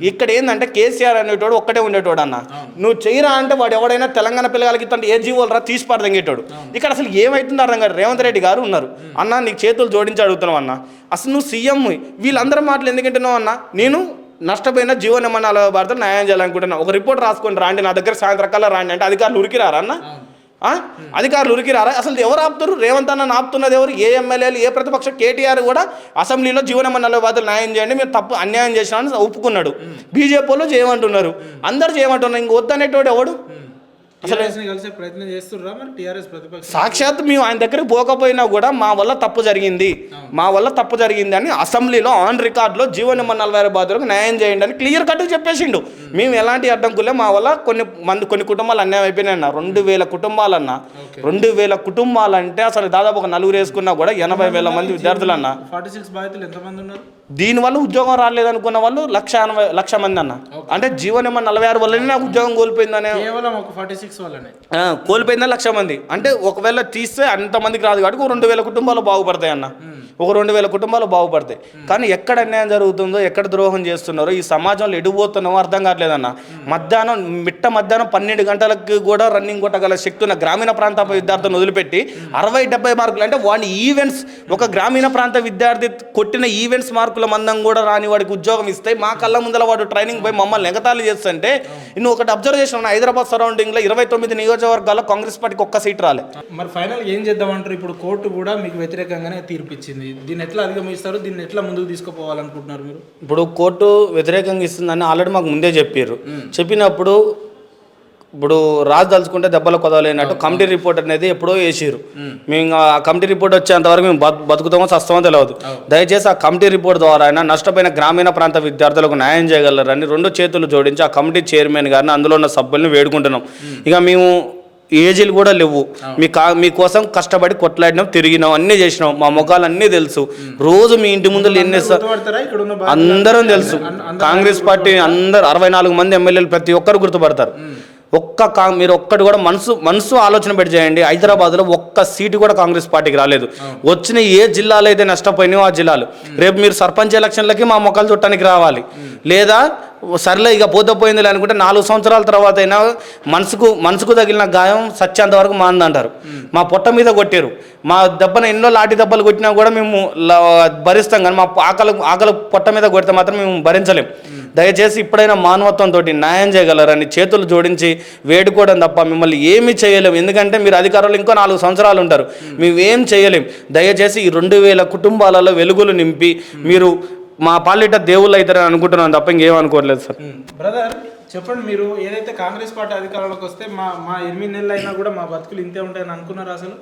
ఇక్కడ ఏంటంటే కేసీఆర్ అనేటోడు ఒక్కటే ఉండేటోడు అన్న. నువ్వు చెయ్యరా అంటే వాడు ఎవడైనా తెలంగాణ పిల్లలకి ఇస్తుంటే ఏ జీవోలు రా తీసి పడదంగేటోడు. ఇక్కడ అసలు ఏమవుతుందో అర్థం కాదు. రేవంత్ రెడ్డి గారు ఉన్నారు అన్న, నీకు చేతులు జోడించి అడుగుతున్నావు అన్న. అసలు నువ్వు సీఎం, వీళ్ళందరూ మాటలు ఎందుకంటున్నావు అన్న? నేను నష్టపోయిన జీవో నెంబర్ 40 న్యాయం చేయాలనుకుంటున్నా. ఒక రిపోర్ట్ రాసుకొని రాండి నా దగ్గర, సాయంత్రం కల్లా రాండి అంటే అధికారులు ఉరికిరారా అన్న? అధికారులు ఉరికిరారా? అసలు ఎవరు ఆపుతారు? రేవంత్ అన్న ఆపుతున్నది ఎవరు? ఏ ఎమ్మెల్యేలు, ఏ ప్రతిపక్ష? కేటీఆర్ కూడా అసెంబ్లీలో జీవో నెంబర్ 40 న్యాయం చేయండి, మీరు తప్పు అన్యాయం చేసినామని ఒప్పుకున్నాడు. బీజేపీ వాళ్ళు చేయమంటున్నారు, అందరు చేయమంటున్నారు. ఇంక వద్దనేటోడు ఎవడు? అసలు కలిసే ప్రయత్నం చేస్తుర్రా మరి టీఆర్ఎస్ ప్రతిపక్షం? సాక్షాత్ మేము ఆయన దగ్గరికి పోకపోయినా కూడా మా వల్ల తప్పు జరిగింది అని అసెంబ్లీలో ఆన్ రికార్డులో జీవో నెంబర్ 40 బాధలకు న్యాయం చేయండి అని క్లియర్ కట్గా చెప్పేసిండు. మేము ఎలాంటి అడ్డంకులే, మా వల్ల కొన్ని కుటుంబాలు అన్యాయం అయిపోయినాయన్న. 2000 కుటుంబాలన్న. 2000 కుటుంబాలంటే అసలు దాదాపు ఒక 4 వేసుకున్నా కూడా 80,000 మంది విద్యార్థులు అన్న. 46 బాధితులు ఎంతమంది ఉన్నారు? దీనివల్ల ఉద్యోగం రాలేదనుకున్న వాళ్ళు 1,80,000 మంది అన్న. అంటే జీవో నెంబర్ 46 వల్లనే నాకు ఉద్యోగం కోల్పోయిందనే, కేవలం ఒక 46 వల్లనే కోల్పోయిందని 1,00,000 మంది. అంటే ఒకవేళ తీస్తే అంతమందికి రాదు కాబట్టి 2,000 కుటుంబాలు బాగుపడతాయి అన్న. ఒక 2,000 కుటుంబాలు బాగుపడతాయి. కానీ ఎక్కడ అన్యాయం జరుగుతుందో, ఎక్కడ ద్రోహం చేస్తున్నారో, ఈ సమాజంలో ఎడిపోతున్నామో అర్థం కావట్లేదన్న. మధ్యాహ్నం 12 గంటలకు కూడా రన్నింగ్ కొట్టగల శక్తి ఉన్న గ్రామీణ ప్రాంత విద్యార్థులను వదిలిపెట్టి 60-70 మార్కులు అంటే వాడిని ఈవెంట్స్, ఒక గ్రామీణ ప్రాంత విద్యార్థి కొట్టిన ఈవెంట్స్ మార్కుల మందం కూడా రాని వాడికి ఉద్యోగం ఇస్తే మా కళ్ళ ముందర వాడు ట్రైనింగ్ పోయి మమ్మల్ని ఎగతాళి చేస్తుంటే, నువ్వు ఒకటి అబ్జర్వ్ చేసిన హైదరాబాద్ సరౌండింగ్లో 29 నియోజకవర్గాల్లో కాంగ్రెస్ పార్టీకి ఒక్క సీట్ రాలే. మరి ఫైనల్ ఏం చేద్దామంటారు? ఇప్పుడు కోర్టు కూడా మీకు వ్యతిరేకంగానే తీర్పిచ్చింది. దీన్ని ఎట్లా అధిగమిస్తారు? దీన్ని ఎట్లా ముందుకు తీసుకుపోవాలనుకుంటున్నారు మీరు? ఇప్పుడు కోర్టు వ్యతిరేకంగా ఇస్తుందని ఆల్రెడీ మాకు ముందే చెప్పినప్పుడు ఇప్పుడు రాజు తలుచుకుంటే దెబ్బలు కొదవలేనట్టు కమిటీ రిపోర్ట్ అనేది ఎప్పుడో వేసారు. మేము ఆ కమిటీ రిపోర్ట్ వచ్చేంతవరకు మేము బతుకుతామో చస్తామో తెలియదు. దయచేసి ఆ కమిటీ రిపోర్ట్ ద్వారా అయినా నష్టపోయిన గ్రామీణ ప్రాంత విద్యార్థులకు న్యాయం చేయగలరని 2 చేతులు జోడించి ఆ కమిటీ చైర్మన్ గారిని, అందులో ఉన్న సభ్యులను వేడుకుంటున్నాం. ఇక మేము ఏజీలు కూడా లేవు, మీకోసం కష్టపడి కొట్లాడినాం, తిరిగినాం, అన్నీ చేసినాం, మా ముఖాలు అన్నీ తెలుసు. రోజు మీ ఇంటి ముందు అందరం తెలుసు. కాంగ్రెస్ పార్టీ అందరు 64 మంది ఎమ్మెల్యేలు ప్రతి ఒక్కరు గుర్తుపడతారు. మీరు ఒక్కటి కూడా మనసు ఆలోచన పెట్టి చేయండి. హైదరాబాద్లో ఒక్క సీటు కూడా కాంగ్రెస్ పార్టీకి రాలేదు. వచ్చిన ఏ జిల్లాలో అయితే నష్టపోయినాయో ఆ జిల్లాలు రేపు మీరు సర్పంచ్ ఎలక్షన్లకి మా మొక్కలు చుట్టానికి రావాలి. లేదా సర్లే ఇక పోయింది అనుకుంటే 4 సంవత్సరాల తర్వాత అయినా మనసుకు తగిలిన గాయం సత్యంత వరకు మాందంటారు. మా పొట్ట మీద కొట్టారు, మా దెబ్బన ఎన్నో లాఠీ దెబ్బలు కొట్టినా కూడా మేము భరిస్తాం, కానీ మా ఆకలి పొట్ట మీద కొడితే మాత్రం మేము భరించలేం. దయచేసి ఇప్పుడైనా మానవత్వంతో న్యాయం చేయగలరని చేతులు జోడించి వేడుకోవడం తప్ప మిమ్మల్ని ఏమీ చేయలేము. ఎందుకంటే మీరు అధికారులు ఇంకో 4 సంవత్సరాలు ఉంటారు, మేమేం చేయలేం. దయచేసి ఈ 2,000 కుటుంబాలలో వెలుగులు నింపి మీరు మా పాలిట దేవుళ్ళు అవుతారని అనుకుంటున్నాను తప్ప ఇంకేం అనుకోవట్లేదు సార్. బ్రదర్ చెప్పండి, మీరు ఏదైతే కాంగ్రెస్ పార్టీ అధికారంలోకి వస్తే మా 8 నెలలు అయినా కూడా మా బతుకులు ఇంతే ఉంటాయని అనుకున్నారు? అసలు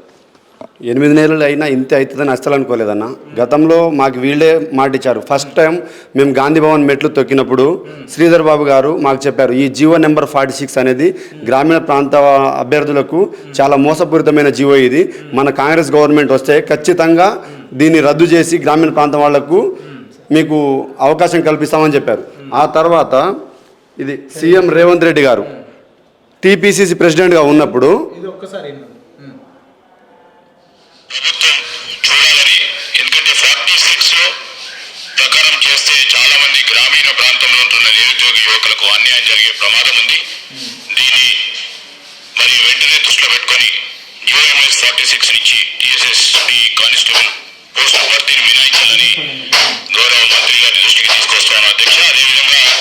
8 నెలలు అయినా ఇంతే అవుతుందని అస్సలు అనుకోలేదన్న. గతంలో మాకు వీళ్ళే మాట ఇచ్చారు. ఫస్ట్ టైం మేము గాంధీ భవన్ మెట్లు తొక్కినప్పుడు శ్రీధర్ బాబు గారు మాకు చెప్పారు, ఈ జీవో నెంబర్ 46 అనేది గ్రామీణ ప్రాంత అభ్యర్థులకు చాలా మోసపూరితమైన జీవో, ఇది మన కాంగ్రెస్ గవర్నమెంట్ వస్తే ఖచ్చితంగా దీన్ని రద్దు చేసి గ్రామీణ ప్రాంతం వాళ్లకు మీకు అవకాశం కల్పిస్తామని చెప్పారు. ఆ తర్వాత ఇది సీఎం రేవంత్ రెడ్డి గారు టీపీసీసీ ప్రెసిడెంట్గా ఉన్నప్పుడు ఇది ఒక్కసారి ప్రభుత్వం చూడాలని, ఎందుకంటే 46లో ప్రకారం చేస్తే చాలా మంది గ్రామీణ ప్రాంతంలో ఉంటున్న నిరుద్యోగ యువకులకు అన్యాయం జరిగే ప్రమాదం ఉంది. దీన్ని మరి వెంటనే దృష్టిలో పెట్టుకొని యూఎంఎస్ 46 నుంచి టీఎస్ఎస్పీ కానిస్టేబుల్ పోస్టు భర్తీని మినహాయించాలని గౌరవ మంత్రి గారి దృష్టికి తీసుకొస్తాను అధ్యక్ష. అదేవిధంగా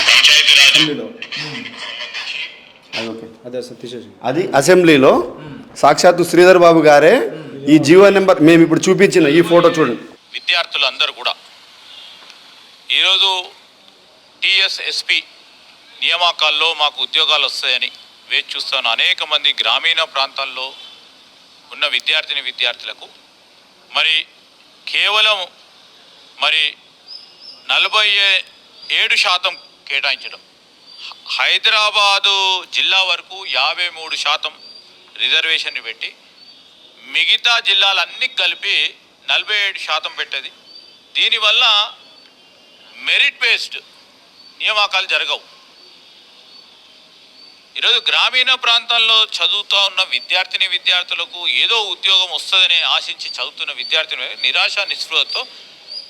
పంచాయతీరాజ్ అది అసెంబ్లీలో సాక్షాత్తు శ్రీధర్ బాబు గారే ఈ జీవో నెంబర్ మేము ఇప్పుడు చూపించిన ఈ ఫోటో చూడండి. విద్యార్థులందరూ కూడా ఈరోజు టీఎస్ఎస్పీ నియామకాల్లో మాకు ఉద్యోగాలు వస్తాయని వేచి చూస్తున్న అనేక మంది గ్రామీణ ప్రాంతాల్లో ఉన్న విద్యార్థులకు మరి కేవలం మరి 47% కేటాయించడం, హైదరాబాదు జిల్లా వరకు 53% రిజర్వేషన్ పెట్టి మిగతా జిల్లాలన్నీ కలిపి 47% పెట్టేది. దీనివల్ల మెరిట్ బేస్డ్ నియామకాలు జరగవు. ఈరోజు గ్రామీణ ప్రాంతాల్లో చదువుతూ ఉన్న విద్యార్థులకు ఏదో ఉద్యోగం వస్తుందని ఆశించి చదువుతున్న విద్యార్థులు నిరాశ నిస్పృహతో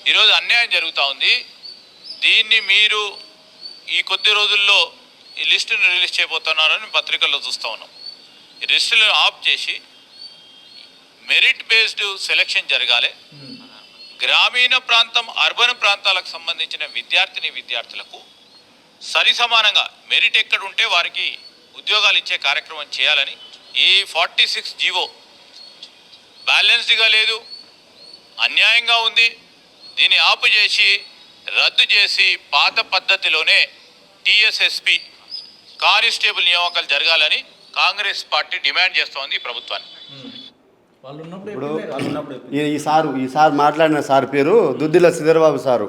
ఈరోజు అన్యాయం జరుగుతూ ఉంది. దీన్ని మీరు ఈ కొద్ది రోజుల్లో ఈ లిస్టును రిలీజ్ చేయబోతున్నారని పత్రికల్లో చూస్తూ ఉన్నాం. ఈ లిస్టులను ఆఫ్ చేసి మెరిట్ బేస్డ్ సెలక్షన్ జరగాలి. గ్రామీణ ప్రాంతం, అర్బన్ ప్రాంతాలకు సంబంధించిన విద్యార్థులకు సరి సమానంగా మెరిట్ ఎక్కడ ఉంటే వారికి ఉద్యోగాలు ఇచ్చే కార్యక్రమం చేయాలని ఈ 46 జీవో బ్యాలెన్స్డ్గా లేదు, అన్యాయంగా ఉంది. దీన్ని ఆపు చేసి రద్దు చేసి పాత పద్ధతిలోనే టీఎస్ఎస్పి కానిస్టేబుల్ నియామకాలు జరగాలని కాంగ్రెస్ పార్టీ డిమాండ్ చేస్తోంది ప్రభుత్వాన్ని. ఇప్పుడు ఈ సార్ మాట్లాడిన సార్ పేరు దుద్దిల శ్రీధర్బాబు సారు.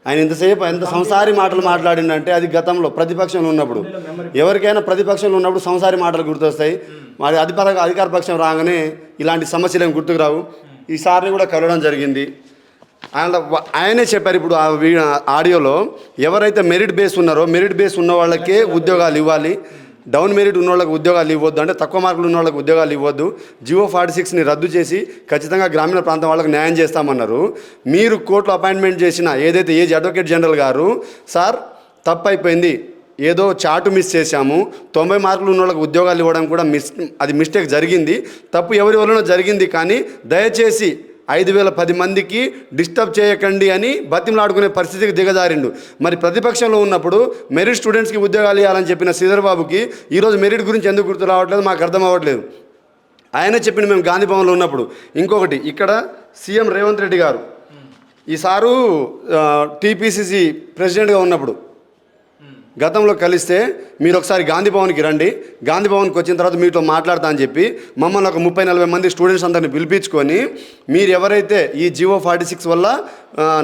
ఆయన ఇంతసేపు ఎంత సంసారి మాటలు మాట్లాడిందంటే అది గతంలో ప్రతిపక్షంలో ఉన్నప్పుడు. ఎవరికైనా ప్రతిపక్షంలో ఉన్నప్పుడు సంసారి మాటలు గుర్తొస్తాయి. మరి అధికార పక్షం రాగానే ఇలాంటి సమస్యలు ఏం గుర్తుకు రావు. ఈ సార్ని కూడా కలవడం జరిగింది. ఆయనే చెప్పారు ఇప్పుడు ఆడియోలో, ఎవరైతే మెరిట్ బేస్ ఉన్నారో మెరిట్ బేస్ ఉన్న వాళ్ళకే ఉద్యోగాలు ఇవ్వాలి, డౌన్ మెరిట్ ఉన్న వాళ్ళకి ఉద్యోగాలు ఇవ్వద్దు, అంటే తక్కువ మార్కులు ఉన్న వాళ్ళకి ఉద్యోగాలు ఇవ్వద్దు. జియో 46ని రద్దు చేసి ఖచ్చితంగా గ్రామీణ ప్రాంతం వాళ్ళకి న్యాయం చేస్తామన్నారు. మీరు కోర్టులో అపాయింట్మెంట్ చేసిన ఏదైతే అడ్వకేట్ జనరల్ గారు, సార్ తప్పు అయిపోయింది, ఏదో చాటు మిస్ చేశాము, 90 మార్కులు ఉన్న వాళ్ళకి ఉద్యోగాలు ఇవ్వడం కూడా అది మిస్టేక్ జరిగింది, తప్పు ఎవరి వలన జరిగింది, కానీ దయచేసి 5,010 మందికి డిస్టర్బ్ చేయకండి అని బతిమలాడుకునే పరిస్థితికి దిగజారిండు. మరి ప్రతిపక్షంలో ఉన్నప్పుడు మెరిట్ స్టూడెంట్స్కి ఉద్యోగాలు ఇవ్వాలని చెప్పిన శ్రీధర్ బాబుకి ఈరోజు మెరిట్ గురించి ఎందుకు గుర్తు రావట్లేదు మాకు అర్థం అవ్వట్లేదు. ఆయనే చెప్పింది మేము గాంధీ భవన్లో ఉన్నప్పుడు. ఇంకొకటి, ఇక్కడ సీఎం రేవంత్ రెడ్డి గారు ఈసారు టీపీసీసీ ప్రెసిడెంట్గా ఉన్నప్పుడు గతంలో కలిస్తే మీరు ఒకసారి గాంధీ భవన్కి రండి, గాంధీ భవన్కి వచ్చిన తర్వాత మీతో మాట్లాడతా అని చెప్పి మమ్మల్ని ఒక 30-40 మంది స్టూడెంట్స్ అందరిని పిలిపించుకొని, మీరు ఎవరైతే ఈ జియో 46 వల్ల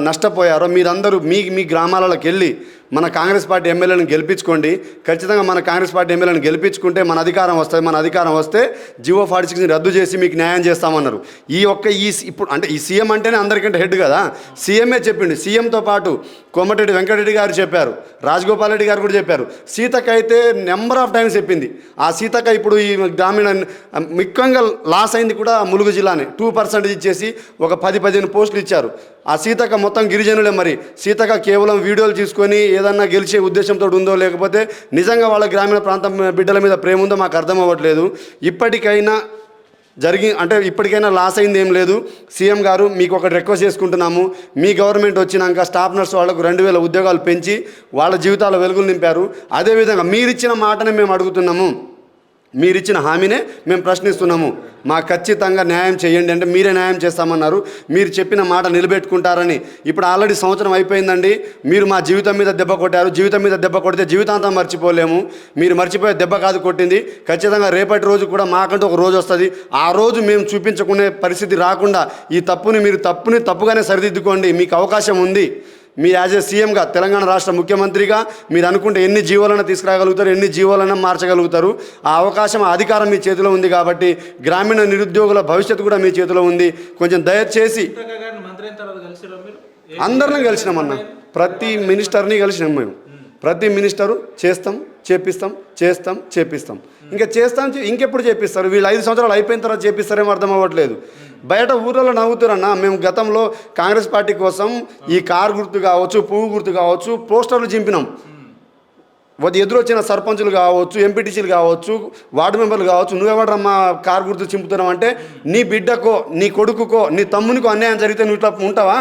నష్టపోయారో మీరందరూ మీ గ్రామాలకు వెళ్ళి మన కాంగ్రెస్ పార్టీ ఎమ్మెల్యేలను గెలిపించుకోండి, ఖచ్చితంగా మన కాంగ్రెస్ పార్టీ ఎమ్మెల్యేలను గెలిపించుకుంటే మన అధికారం వస్తుంది, మన అధికారం వస్తే జియో 46ని రద్దు చేసి మీకు న్యాయం చేస్తామన్నారు. ఇప్పుడు అంటే ఈ సీఎం అంటేనే అందరికంటే హెడ్ కదా, సీఎంఏ చెప్పిండు. సీఎంతో పాటు కోమటిరెడ్డి వెంకటరెడ్డి గారు చెప్పారు, రాజగోపాల్ రెడ్డి గారు కూడా చెప్పారు, సీతక్క అయితే నెంబర్ ఆఫ్ టైమ్స్ చెప్పింది. ఆ సీతక్క ఇప్పుడు ఈ గ్రామీణ ముఖ్యంగా లాస్ అయింది కూడా ములుగు జిల్లానే. 2% ఇచ్చేసి ఒక 10-15 పోస్టులు ఇచ్చారు. ఆ సీతక్క మొత్తం గిరిజనులే. మరి సీతక్క కేవలం వీడియోలు తీసుకొని ఏదన్నా గెలిచే ఉద్దేశంతో ఉందో, లేకపోతే నిజంగా వాళ్ళ గ్రామీణ ప్రాంతం బిడ్డల మీద ప్రేమ ఉందో మాకు అర్థం అవ్వట్లేదు. ఇప్పటికైనా ఇప్పటికైనా లాస్ అయింది ఏం లేదు. సీఎం గారు మీకు ఒకటి రిక్వెస్ట్ చేసుకుంటున్నాము, మీ గవర్నమెంట్ వచ్చినాక స్టాఫ్ నర్స్ వాళ్ళకు 2,000 ఉద్యోగాలు పెంచి వాళ్ళ జీవితాల వెలుగులు నింపారు. అదేవిధంగా మీరిచ్చిన మాటనే మేము అడుగుతున్నాము, మీరిచ్చిన హామీనే మేము ప్రశ్నిస్తున్నాము, మాకు ఖచ్చితంగా న్యాయం చేయండి అంటే మీరే న్యాయం చేస్తామన్నారు. మీరు చెప్పిన మాట నిలబెట్టుకుంటారని. ఇప్పుడు ఆల్రెడీ సంవత్సరం అయిపోయిందండి. మీరు మా జీవితం మీద దెబ్బ కొట్టారు. జీవితం మీద దెబ్బ కొడితే జీవితాంతం మర్చిపోలేము. మీరు మర్చిపోయే దెబ్బ కాదు కొట్టింది. ఖచ్చితంగా రేపటి రోజు కూడా మాకంటూ ఒక రోజు వస్తుంది. ఆ రోజు మేము చూపించుకునే పరిస్థితి రాకుండా ఈ తప్పుని తప్పుగానే సరిదిద్దుకోండి. మీకు అవకాశం ఉంది. మీ యాజ్ ఏ సీఎంగా, తెలంగాణ రాష్ట్ర ముఖ్యమంత్రిగా మీరు అనుకుంటే ఎన్ని జీవోలను తీసుకురాగలుగుతారు, ఎన్ని జీవోలను మార్చగలుగుతారు. ఆ అవకాశం, ఆ అధికారం మీ చేతిలో ఉంది. కాబట్టి గ్రామీణ నిరుద్యోగుల భవిష్యత్తు కూడా మీ చేతిలో ఉంది. కొంచెం దయచేసి అందరిని కలిసినామన్న, ప్రతి మినిస్టర్ని కలిసినాం మేము. ప్రతి మినిస్టరు చేస్తాం, చేపిస్తాం. ఇంకెప్పుడు చేపిస్తారు? వీళ్ళు 5 సంవత్సరాలు అయిపోయిన తర్వాత చేపిస్తారేమో అర్థం అవ్వట్లేదు. బయట ఊర్లలో నవ్వుతారన్నా. మేము గతంలో కాంగ్రెస్ పార్టీ కోసం ఈ కారు గుర్తు కావచ్చు, పువ్వు గుర్తు కావచ్చు, పోస్టర్లు చింపినాం. ఎదురొచ్చిన సర్పంచులు కావచ్చు, ఎంపీటీసీలు కావచ్చు, వార్డు మెంబర్లు కావచ్చు, నువ్వెవడమ్మా కారు గుర్తు చింపుతున్నావు అంటే, నీ బిడ్డకో, నీ కొడుకుకో, నీ తమ్మునికో అన్యాయం జరిగితే నువ్వు ఇట్లా ఉంటావా?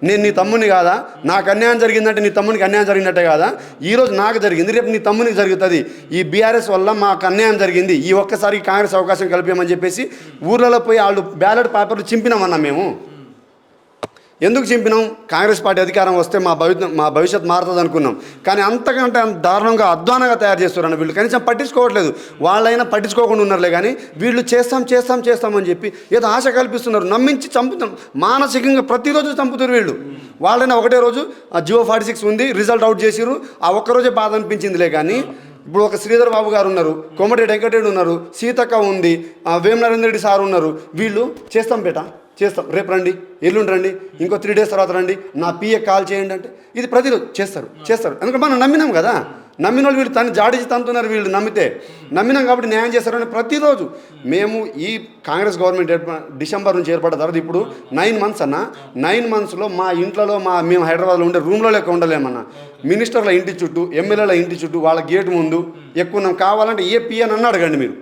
నేను నీ తమ్ముని కాదా? నాకు అన్యాయం జరిగిందంటే నీ తమ్మునికి అన్యాయం జరిగినట్టే కాదా? ఈరోజు నాకు జరిగింది, రేపు నీ తమ్మునికి జరుగుతుంది. ఈ బీఆర్ఎస్ వల్ల మాకు అన్యాయం జరిగింది, ఈ ఒక్కసారి కాంగ్రెస్ అవకాశం కల్పించమని చెప్పేసి ఊర్లలో పోయి వాళ్ళు బ్యాలెట్ పేపర్లు చింపినామన్నా మేము. ఎందుకు చింపినాం? కాంగ్రెస్ పార్టీ అధికారం వస్తే మా భవిష్యత్ మారుతుంది అనుకున్నాం. కానీ అంతకంటే అంత దారుణంగా అధ్వానంగా తయారు చేస్తున్నారన్న వీళ్ళు కనీసం పట్టించుకోవట్లేదు. వాళ్ళైనా పట్టించుకోకుండా ఉన్నారులే కానీ వీళ్ళు చేస్తామని చెప్పి ఏదో ఆశ కల్పిస్తున్నారు, నమ్మించి చంపుతాం, మానసికంగా ప్రతిరోజు చంపుతారు వీళ్ళు. వాళ్ళైనా ఒకటే రోజు జియో 46 ఉంది, రిజల్ట్ అవుట్ చేసిరు, ఆ ఒక్కరోజే బాధ అనిపించిందిలే. కానీ ఇప్పుడు ఒక శ్రీధర్ బాబు గారు ఉన్నారు, కోమటిరెడ్డి వెంకటరెడ్డి ఉన్నారు, సీతక్క ఉంది, వేమ నరేంద్ర రెడ్డి సార్ ఉన్నారు. వీళ్ళు చేస్తాం, రేపు రండి, ఎల్లుండి రండి, ఇంకో 3 days తర్వాత రండి, నా పిఏ కాల్ చేయండి అంటే ఇది ప్రతిరోజు చేస్తారు. ఎందుకంటే మనం నమ్మినాం కదా, నమ్మిన వాళ్ళు వీళ్ళు జాడిచి తంతున్నారు. వీళ్ళు నమ్మినాం కాబట్టి న్యాయం చేస్తారని ప్రతిరోజు మేము ఈ కాంగ్రెస్ గవర్నమెంట్ డిసెంబర్ నుంచి ఏర్పడిన తర్వాత ఇప్పుడు 9 months అన్న. 9 monthsలో మా ఇంట్లో మేము హైదరాబాద్లో ఉండే రూమ్లో లెక్క ఉండలేమన్నా. మినిస్టర్ల ఇంటి చుట్టూ, ఎమ్మెల్యేల ఇంటి చుట్టూ, వాళ్ళ గేటు ముందు ఎక్కువ కావాలంటే ఏ పిఎన్ అన్న అడగండి మీరు.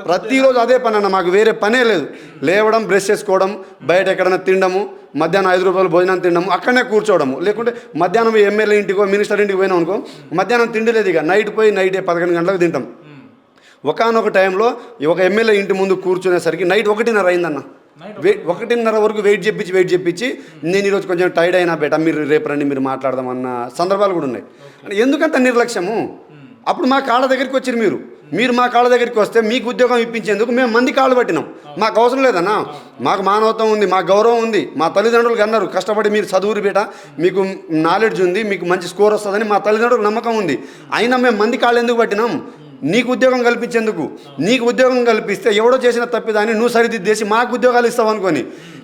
ప్రతిరోజు అదే పని అన్న, మాకు వేరే పనే లేదు. లేవడం, బ్రష్ చేసుకోవడం, బయట ఎక్కడైనా తినడము, మధ్యాహ్నం 5 రూపాయలు భోజనం తినడము, అక్కడనే కూర్చోవడము. లేకుంటే మధ్యాహ్నం ఎమ్మెల్యే ఇంటికో మినిస్టర్ ఇంటికి పోయినాం అనుకో, మధ్యాహ్నం తిండి లేదు, ఇక నైట్ 11 గంటలకు తింటాం. ఒకనొక టైంలో ఒక ఎమ్మెల్యే ఇంటి ముందు కూర్చునేసరికి నైట్ 1:30 అయిందన్న. 1:30 వరకు వెయిట్ చేపించి నేను ఈరోజు కొంచెం టైర్డ్ అయినా బేటా, మీరు రేపు రండి, మీరు మాట్లాడదామన్న సందర్భాలు కూడా ఉన్నాయి. ఎందుకంత నిర్లక్ష్యము? అప్పుడు మా కాళ్ళ దగ్గరికి వచ్చారు మీరు మా కాళ్ళ దగ్గరికి వస్తే మీకు ఉద్యోగం ఇప్పించేందుకు మేము మంది కాళ్ళు పట్టినాం. మాకు అవసరం లేదన్నా, మాకు మానవత్వం ఉంది, మాకు గౌరవం ఉంది. మా తల్లిదండ్రులకు అన్నారు కష్టపడి మీరు చదువురు బేట, మీకు నాలెడ్జ్ ఉంది, మీకు మంచి స్కోర్ వస్తుందని మా తల్లిదండ్రులకు నమ్మకం ఉంది. అయినా మేము మంది కాళ్ళు ఎందుకు పట్టినాం? నీకు ఉద్యోగం కల్పించేందుకు. నీకు ఉద్యోగం కల్పిస్తే ఎవడో చేసిన తప్పిదాన్ని నువ్వు సరిదిద్దేసి మాకు ఉద్యోగాలు ఇస్తావు అనుకొని.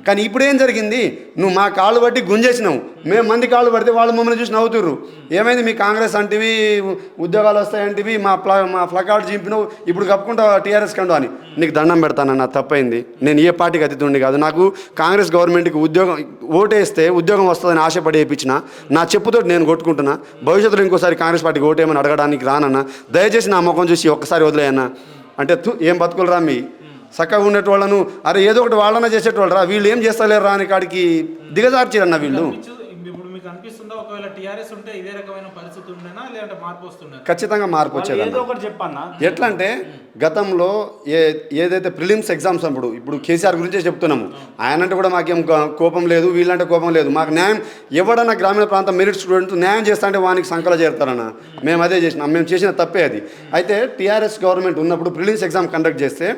కానీ ఇప్పుడు ఏం జరిగింది? నువ్వు మా కాళ్ళు బట్టి గుంజేసినావు, మేము మంది కాళ్ళు పడితే వాళ్ళు మమ్మల్ని చూసి నవ్వుతుర్రు. ఏమైంది మీ కాంగ్రెస్ అంటివి, ఉద్యోగాలు వస్తాయంటివి, మా ప్లకార్డు చింపినావు, ఇప్పుడు కప్పుకుంటా టీఆర్ఎస్ కండు అని. నీకు దండం పెడతానన్న, తప్పైంది. నేను ఏ పార్టీకి అతిథుండి కాదు. నాకు కాంగ్రెస్ గవర్నమెంట్కి ఓటేస్తే ఉద్యోగం వస్తుందని ఆశపడి వేయించిన నా చెప్పుతో నేను కొట్టుకుంటున్నా. భవిష్యత్తులో ఇంకోసారి కాంగ్రెస్ పార్టీకి ఓటేయమని అడగడానికి రానన్నా. దయచేసి నా ముఖం చూసి ఒక్కసారి వదిలేయన్నా. అంటే ఏం బతుకులు రా మీ చక్కగా ఉండేటోళ్ళను, అరే ఏదో ఒకటి వాళ్ళనే చేసేటోళ్ళు రా, వీళ్ళు ఏం చేస్తలేరు రా అని కాడికి దిగజార్చిరన్న వీళ్ళు. ఖచ్చితంగా మార్పు వచ్చేది. ఎట్లా అంటే గతంలో ఏదైతే ప్రిలిమ్స్ ఎగ్జామ్స్ ఇప్పుడు కేసీఆర్ గురించే చెప్తున్నాము. ఆయనంటే కూడా మాకేం కోపం లేదు, వీళ్ళంటే కోపం లేదు. మాకు న్యాయం ఎవడన్నా గ్రామీణ ప్రాంతం మెరిట్ స్టూడెంట్ న్యాయం చేస్తా అంటే వానికి సంకల చేరుతారన్న. మేము అదే చేసినాం, మేము చేసిన తప్పే అది. అయితే టీఆర్ఎస్ గవర్నమెంట్ ఉన్నప్పుడు ప్రిలిమ్స్ ఎగ్జామ్ కండక్ట్ చేస్తే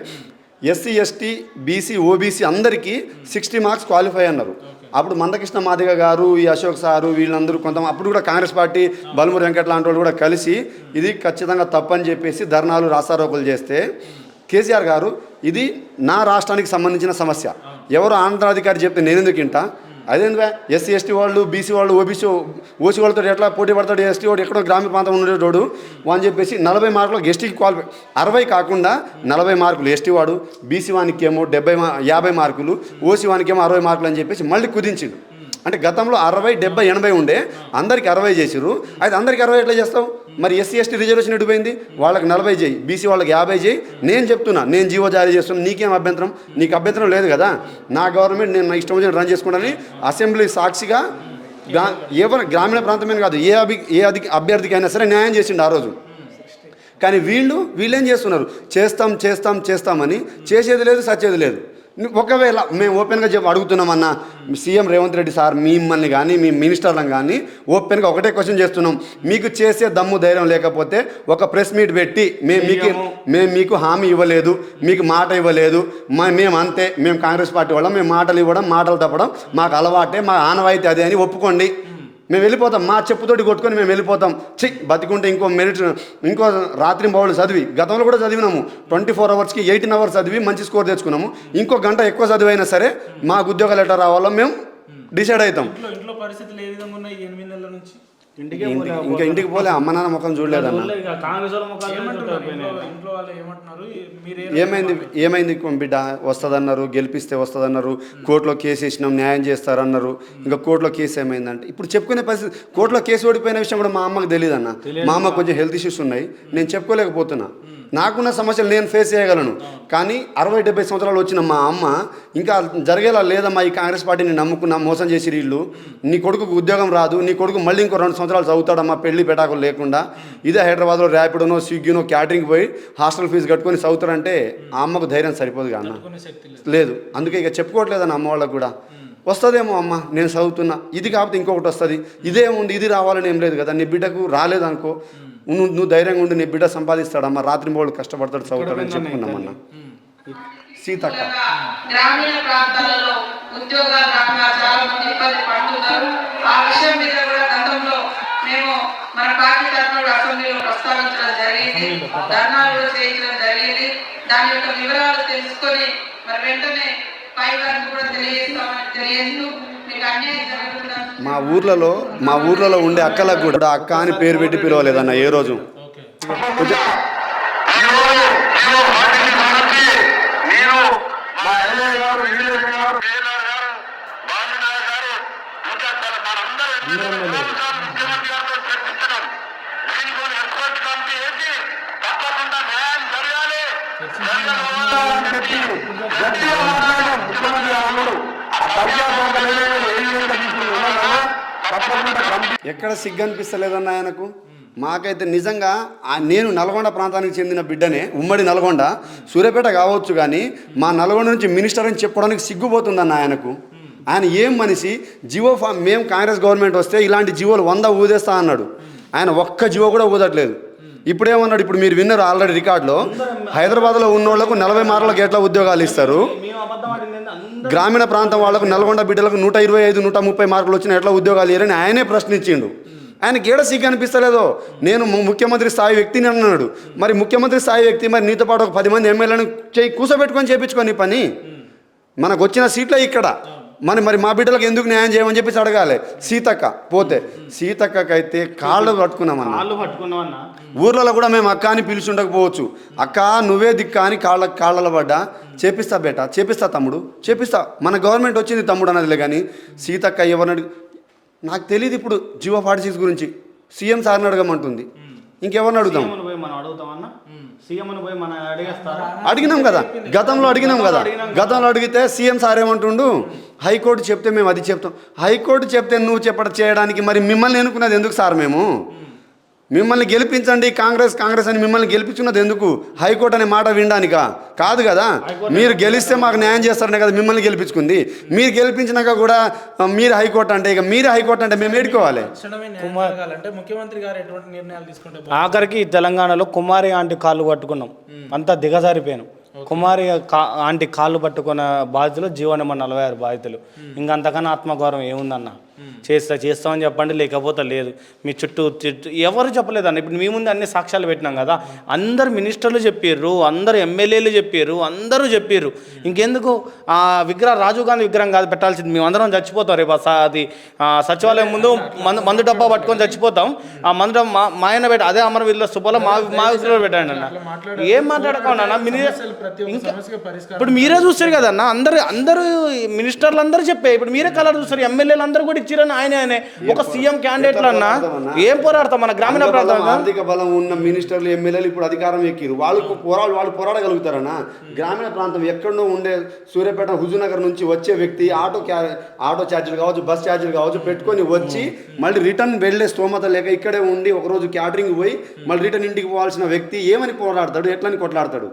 ఎస్సీ, ఎస్టీ, బీసీ, ఓబీసీ అందరికీ 60 marks క్వాలిఫై అన్నారు. అప్పుడు మందకృష్ణ మాదిగ గారు, ఈ అశోక్ సారు, వీళ్ళందరూ అప్పుడు కూడా కాంగ్రెస్ పార్టీ బలమూరి వెంకట్ లాంటి వాళ్ళు కూడా కలిసి ఇది ఖచ్చితంగా తప్పని చెప్పేసి ధర్నాలు, రాస్తారోకోలు చేస్తే కేసీఆర్ గారు ఇది నా రాష్ట్రానికి సంబంధించిన సమస్య, ఎవరు ఆంధ్రాధికారి చెప్తే నేను ఎందుకు ఇంటా, అదేందువా ఎస్సీ, ఎస్టీ వాళ్ళు, బీసీ వాళ్ళు, ఓసీ వాళ్ళతో ఎట్లా పోటీ పడతాడు, ఎస్టీ వాడు ఎక్కడో గ్రామీణ ప్రాంతం ఉండేటోడు అని చెప్పేసి 40 మార్కులు ఎస్టీకి క్వాలిఫై, 60 కాకుండా 40 మార్కులు ఎస్టీ వాడు, బీసీ వానికి ఏమో 50 మార్కులు, ఓసీ వానికి ఏమో 60 మార్కులు అని చెప్పేసి మళ్ళీ కుదించిండు. అంటే గతంలో 60, 70, 80 ఉండే, అందరికి 60 చేసిరు. అయితే అందరికి 60 ఎట్లా చేస్తావు? మరి ఎస్సీ, ఎస్టీ రిజర్వేషన్ ఎడిపోయింది, వాళ్ళకి 40 చేయి, బీసీ వాళ్ళకి 50 చేయి. నేను చెప్తున్నా, నేను జీవో జారీ చేస్తున్నా, నీకేం అభ్యంతరం? నీకు అభ్యంతరం లేదు కదా. నా గవర్నమెంట్ నేను నా ఇష్టం వచ్చిన రన్ చేసుకుంటానని అసెంబ్లీ సాక్షిగా ఎవరు గ్రామీణ ప్రాంతమే కాదు ఏ అభ్యర్థికి అయినా సరే న్యాయం చేసిండు ఆ రోజు. కానీ వీళ్ళేం చేస్తున్నారు? చేస్తామని చేసేది లేదు, సచ్చేది లేదు. ఒకవేళ మేము ఓపెన్గా అడుగుతున్నామన్నా సీఎం రేవంత్ రెడ్డి సార్, మిమ్మల్ని కానీ మీ మినిస్టర్లను కానీ ఓపెన్గా ఒకటే క్వశ్చన్ చేస్తున్నాం, మీకు చేసే దమ్ము ధైర్యం లేకపోతే ఒక ప్రెస్ మీట్ పెట్టి మేము మీకు హామీ ఇవ్వలేదు, మీకు మాట ఇవ్వలేదు, మేము అంతే, మేము కాంగ్రెస్ పార్టీ వాళ్ళం, మేము మాటలు ఇవ్వడం, మాటలు తప్పడం మాకు అలవాటే, మా ఆనవాయితీ అదే అని ఒప్పుకోండి, మేము వెళ్ళిపోతాం, మా చెప్పుతోటి కొట్టుకొని మేము వెళ్ళిపోతాం. బతికుంటే ఇంకో రాత్రి బౌళ్ళు చదివి, గతంలో కూడా చదివినాము, 24 hours 18 hours చదివి మంచి స్కోర్ తెచ్చుకున్నాము. ఇంకో గంట ఎక్కువ చదివైనా సరే మాకు ఉద్యోగాలు ఎట్లా రావాలో మేము డిసైడ్ అవుతాం. ఇంకా ఇంటికి పోలే, అమ్మ నాన్న ముఖం చూడలేదన్న. ఏమైంది బిడ్డ, వస్తుందన్నారు, గెలిపిస్తే వస్తుందన్నారు, కోర్టులో కేసు వేసినాం, న్యాయం చేస్తారన్నారు. ఇంకా కోర్టులో కేసు ఏమైందంటే ఇప్పుడు చెప్పుకునే పరిస్థితి. కోర్టులో కేసు ఓడిపోయిన విషయం కూడా మా అమ్మకు తెలియదు అన్న. మా అమ్మకు కొంచెం హెల్త్ ఇష్యూస్ ఉన్నాయి, నేను చెప్పుకోలేకపోతున్నా. నాకున్న సమస్యలు నేను ఫేస్ చేయగలను. కానీ 60-70 సంవత్సరాలు వచ్చిన మా అమ్మ ఇంకా జరిగేలా లేదమ్మా, ఈ కాంగ్రెస్ పార్టీని నమ్ముకున్నా, మోసం చేసి వీళ్ళు, నీ కొడుకుకు ఉద్యోగం రాదు, నీ కొడుకు మళ్ళీ ఇంకో 2 సంవత్సరాలు చదువుతాడమ్మా పెళ్లి పెటాకులు లేకుండా, ఇదే హైదరాబాద్లో ర్యాపిడోనో, స్విగ్గీనో, క్యాటరింగ్ పోయి హాస్టల్ ఫీజు కట్టుకొని చదువుతారంటే ఆ అమ్మకు ధైర్యం సరిపోదు అన్న, లేదు. అందుకే ఇక చెప్పుకోవట్లేదన్న అమ్మ వాళ్ళకు కూడా. వస్తుందేమో అమ్మ నేను చదువుతున్నా, ఇది కాకపోతే ఇంకొకటి వస్తుంది, ఇదేముంది ఇది రావాలని ఏం లేదు కదా, నీ బిడ్డకు రాలేదనుకో నువ్వు ధైర్యంగా ఉండి నీ బిడ్డ సంపాదిస్తాడమ్మా, రాత్రి మూడు కష్టపడతాడు చదువుతాడని చెప్పుకున్నామన్న. సీతక్క గ్రామీణ ప్రాంతాలలో ఉద్యోగాలు రాక చాలా మంది ఇబ్బంది పడుతున్నారు. ఆ విషయం మీద కూడా గతంలో మేము మన పార్టీ తరఫున అసెంబ్లీలో ప్రస్తావించడం జరిగింది, ధర్నాలు కూడా చేయించడం జరిగింది. దాని యొక్క వివరాలు తెలుసుకొని మరి వెంటనే పై వారికి కూడా తెలియజేస్తూ మీకు అన్యాయం జరగకుండా మా ఊర్లలో ఉండే అక్కలకు కూడా అక్క అని పేరు పెట్టి పిలవలేదన్న ఏ రోజు. ఎక్కడ సిగ్గు అనిపిస్తలేదన్న ఆయనకు. మాకైతే నిజంగా నేను నల్గొండ ప్రాంతానికి చెందిన బిడ్డనే, ఉమ్మడి నల్గొండ, సూర్యాపేట కావచ్చు, కానీ మా నల్గొండ నుంచి మినిస్టర్ అని చెప్పడానికి సిగ్గుపోతుందన్న ఆయనకు. ఆయన ఏం మనిషి, జివో మేము కాంగ్రెస్ గవర్నమెంట్ వస్తే ఇలాంటి జీవోలు 100 ఊదేస్తా అన్నాడు. ఆయన ఒక్క జీవో కూడా ఊదట్లేదు. ఇప్పుడేమన్నాడు, ఇప్పుడు మీరు విన్నారు ఆల్రెడీ రికార్డులో, హైదరాబాద్లో ఉన్నోళ్లకు 40 మార్కులకు ఎట్లా ఉద్యోగాలు ఇస్తారు, గ్రామీణ ప్రాంతం వాళ్లకు నల్గొండ బిడ్డలకు 125, 130 మార్కులు వచ్చిన ఎట్లా ఉద్యోగాలు ఇవ్వరని ఆయనే ప్రశ్నించిండు. ఆయనకి ఏడ సిగ్గు అనిపిస్తలేదో. నేను ముఖ్యమంత్రి స్థాయి వ్యక్తిని అన్నాడు. మరి ముఖ్యమంత్రి స్థాయి వ్యక్తి మరి నీతో పాటు ఒక 10 మంది ఎమ్మెల్యేలను కూర్చోబెట్టుకొని చేయించుకొని పని, మనకు వచ్చిన సీట్లే ఇక్కడ, మరి మా బిడ్డలకు ఎందుకు న్యాయం చేయమని చెప్పేసి అడగాలి. సీతక్క పోతే సీతక్కకైతే కాళ్ళు పట్టుకున్నామన్న. ఊర్లలో కూడా మేము అక్క అని పిలిచి ఉండకపోవచ్చు, అక్క నువ్వే దిక్క అని కాళ్ళలో పడ్డా చేపిస్తా బేట, చేపిస్తా తమ్ముడు, చేపిస్తా, మన గవర్నమెంట్ వచ్చింది తమ్ముడు అన్నదిలే. కానీ సీతక్క ఎవరిని నాకు తెలియదు. ఇప్పుడు జివో 46 గురించి సీఎం సార్ని అడగమంటుంది, ఇంకెవరిని అడుగుతాం? అడిగినాం కదా, గతంలో అడిగినాం కదా. గతంలో అడిగితే సీఎం సార్ ఏమంటుండు, హైకోర్టు చెప్తే మేము అది చెప్తాం. హైకోర్టు చెప్తే నువ్వు చేయడానికి మరి మిమ్మల్ని ఎన్నుకున్నది ఎందుకు సార్? మేము మిమ్మల్ని గెలిపించండి కాంగ్రెస్ అని మిమ్మల్ని గెలిపించున్నది ఎందుకు? హైకోర్టు అనే మాట వినడానికా? కాదు కదా. మీరు గెలిస్తే మాకు న్యాయం చేస్తారనే కదా మిమ్మల్ని గెలిపించుకుంది. మీరు గెలిపించినాక కూడా మీరు హైకోర్టు అంటే, ఇక మీరు హైకోర్టు అంటే మేము ఏడుకోవాలి. ఆఖరికి తెలంగాణలో కుమారి ఆంటీ కాళ్ళు పట్టుకున్నాం, అంతా దిగజారిపోయాను. కుమారి ఆంటీ కాళ్ళు పట్టుకున్న బాధితులు జీవో నెంబర్ 46 బాధితులు. ఇంకంతకన్నా ఆత్మగౌరవం ఏముందన్న? చేస్తామని చెప్పండి, లేకపోతే లేదు. మీ చుట్టూ ఎవరు చెప్పలేదన్న. ఇప్పుడు మీ ముందు అన్ని సాక్ష్యాలు పెట్టినాం కదా, అందరు మినిస్టర్లు చెప్పారు, అందరు ఎమ్మెల్యేలు చెప్పారు, అందరూ చెప్పారు. ఇంకెందుకు ఆ విగ్రహం, రాజీవ్ గాంధీ విగ్రహం కాదు పెట్టాల్సింది. మేమందరం చచ్చిపోతాం రేపు. అది సచివాలయం ముందు మందు డబ్బా పట్టుకొని చచ్చిపోతాం. ఆ మందు డబ్బా మా ఆయన పెట్ట, అదే అమరవీరుల సుబ్బలో మా విగ్రహం పెట్టండి అన్న. ఏం మాట్లాడకుండా అన్న, ఇప్పుడు మీరే చూస్తారు కదన్న, అందరూ మినిస్టర్లు అందరూ చెప్పే, ఇప్పుడు మీరే కలర్ చూస్తారు. ఎమ్మెల్యేలు అందరూ కూడా ఇచ్చిరని ఆయన ఒక సీఎం క్యాండిడేట్లు అన్న ఏం పోరాడతాం? మన గ్రామీణ ప్రాంతం ఆర్థిక బలం ఉన్న మినిస్టర్లు ఎమ్మెల్యేలు ఇప్పుడు అధికారం ఎక్కిరు, వాళ్ళు పోరాడగలుగుతారన్నా. గ్రామీణ ప్రాంతం ఎక్కడో ఉండే సూర్యాపేట హుజూర్నగర్ నుంచి వచ్చే వ్యక్తి ఆటో ఛార్జీలు కావచ్చు, బస్ ఛార్జీలు కావచ్చు పెట్టుకొని వచ్చి మళ్ళీ రిటర్న్ వెళ్ళే స్తోమత లేక ఇక్కడే ఉండి ఒకరోజు క్యాటరింగ్ పోయి మళ్ళీ రిటర్న్ ఇంటికి పోవాల్సిన వ్యక్తి ఏమని పోరాడతాడు, ఎట్లని కొట్లాడతాడు?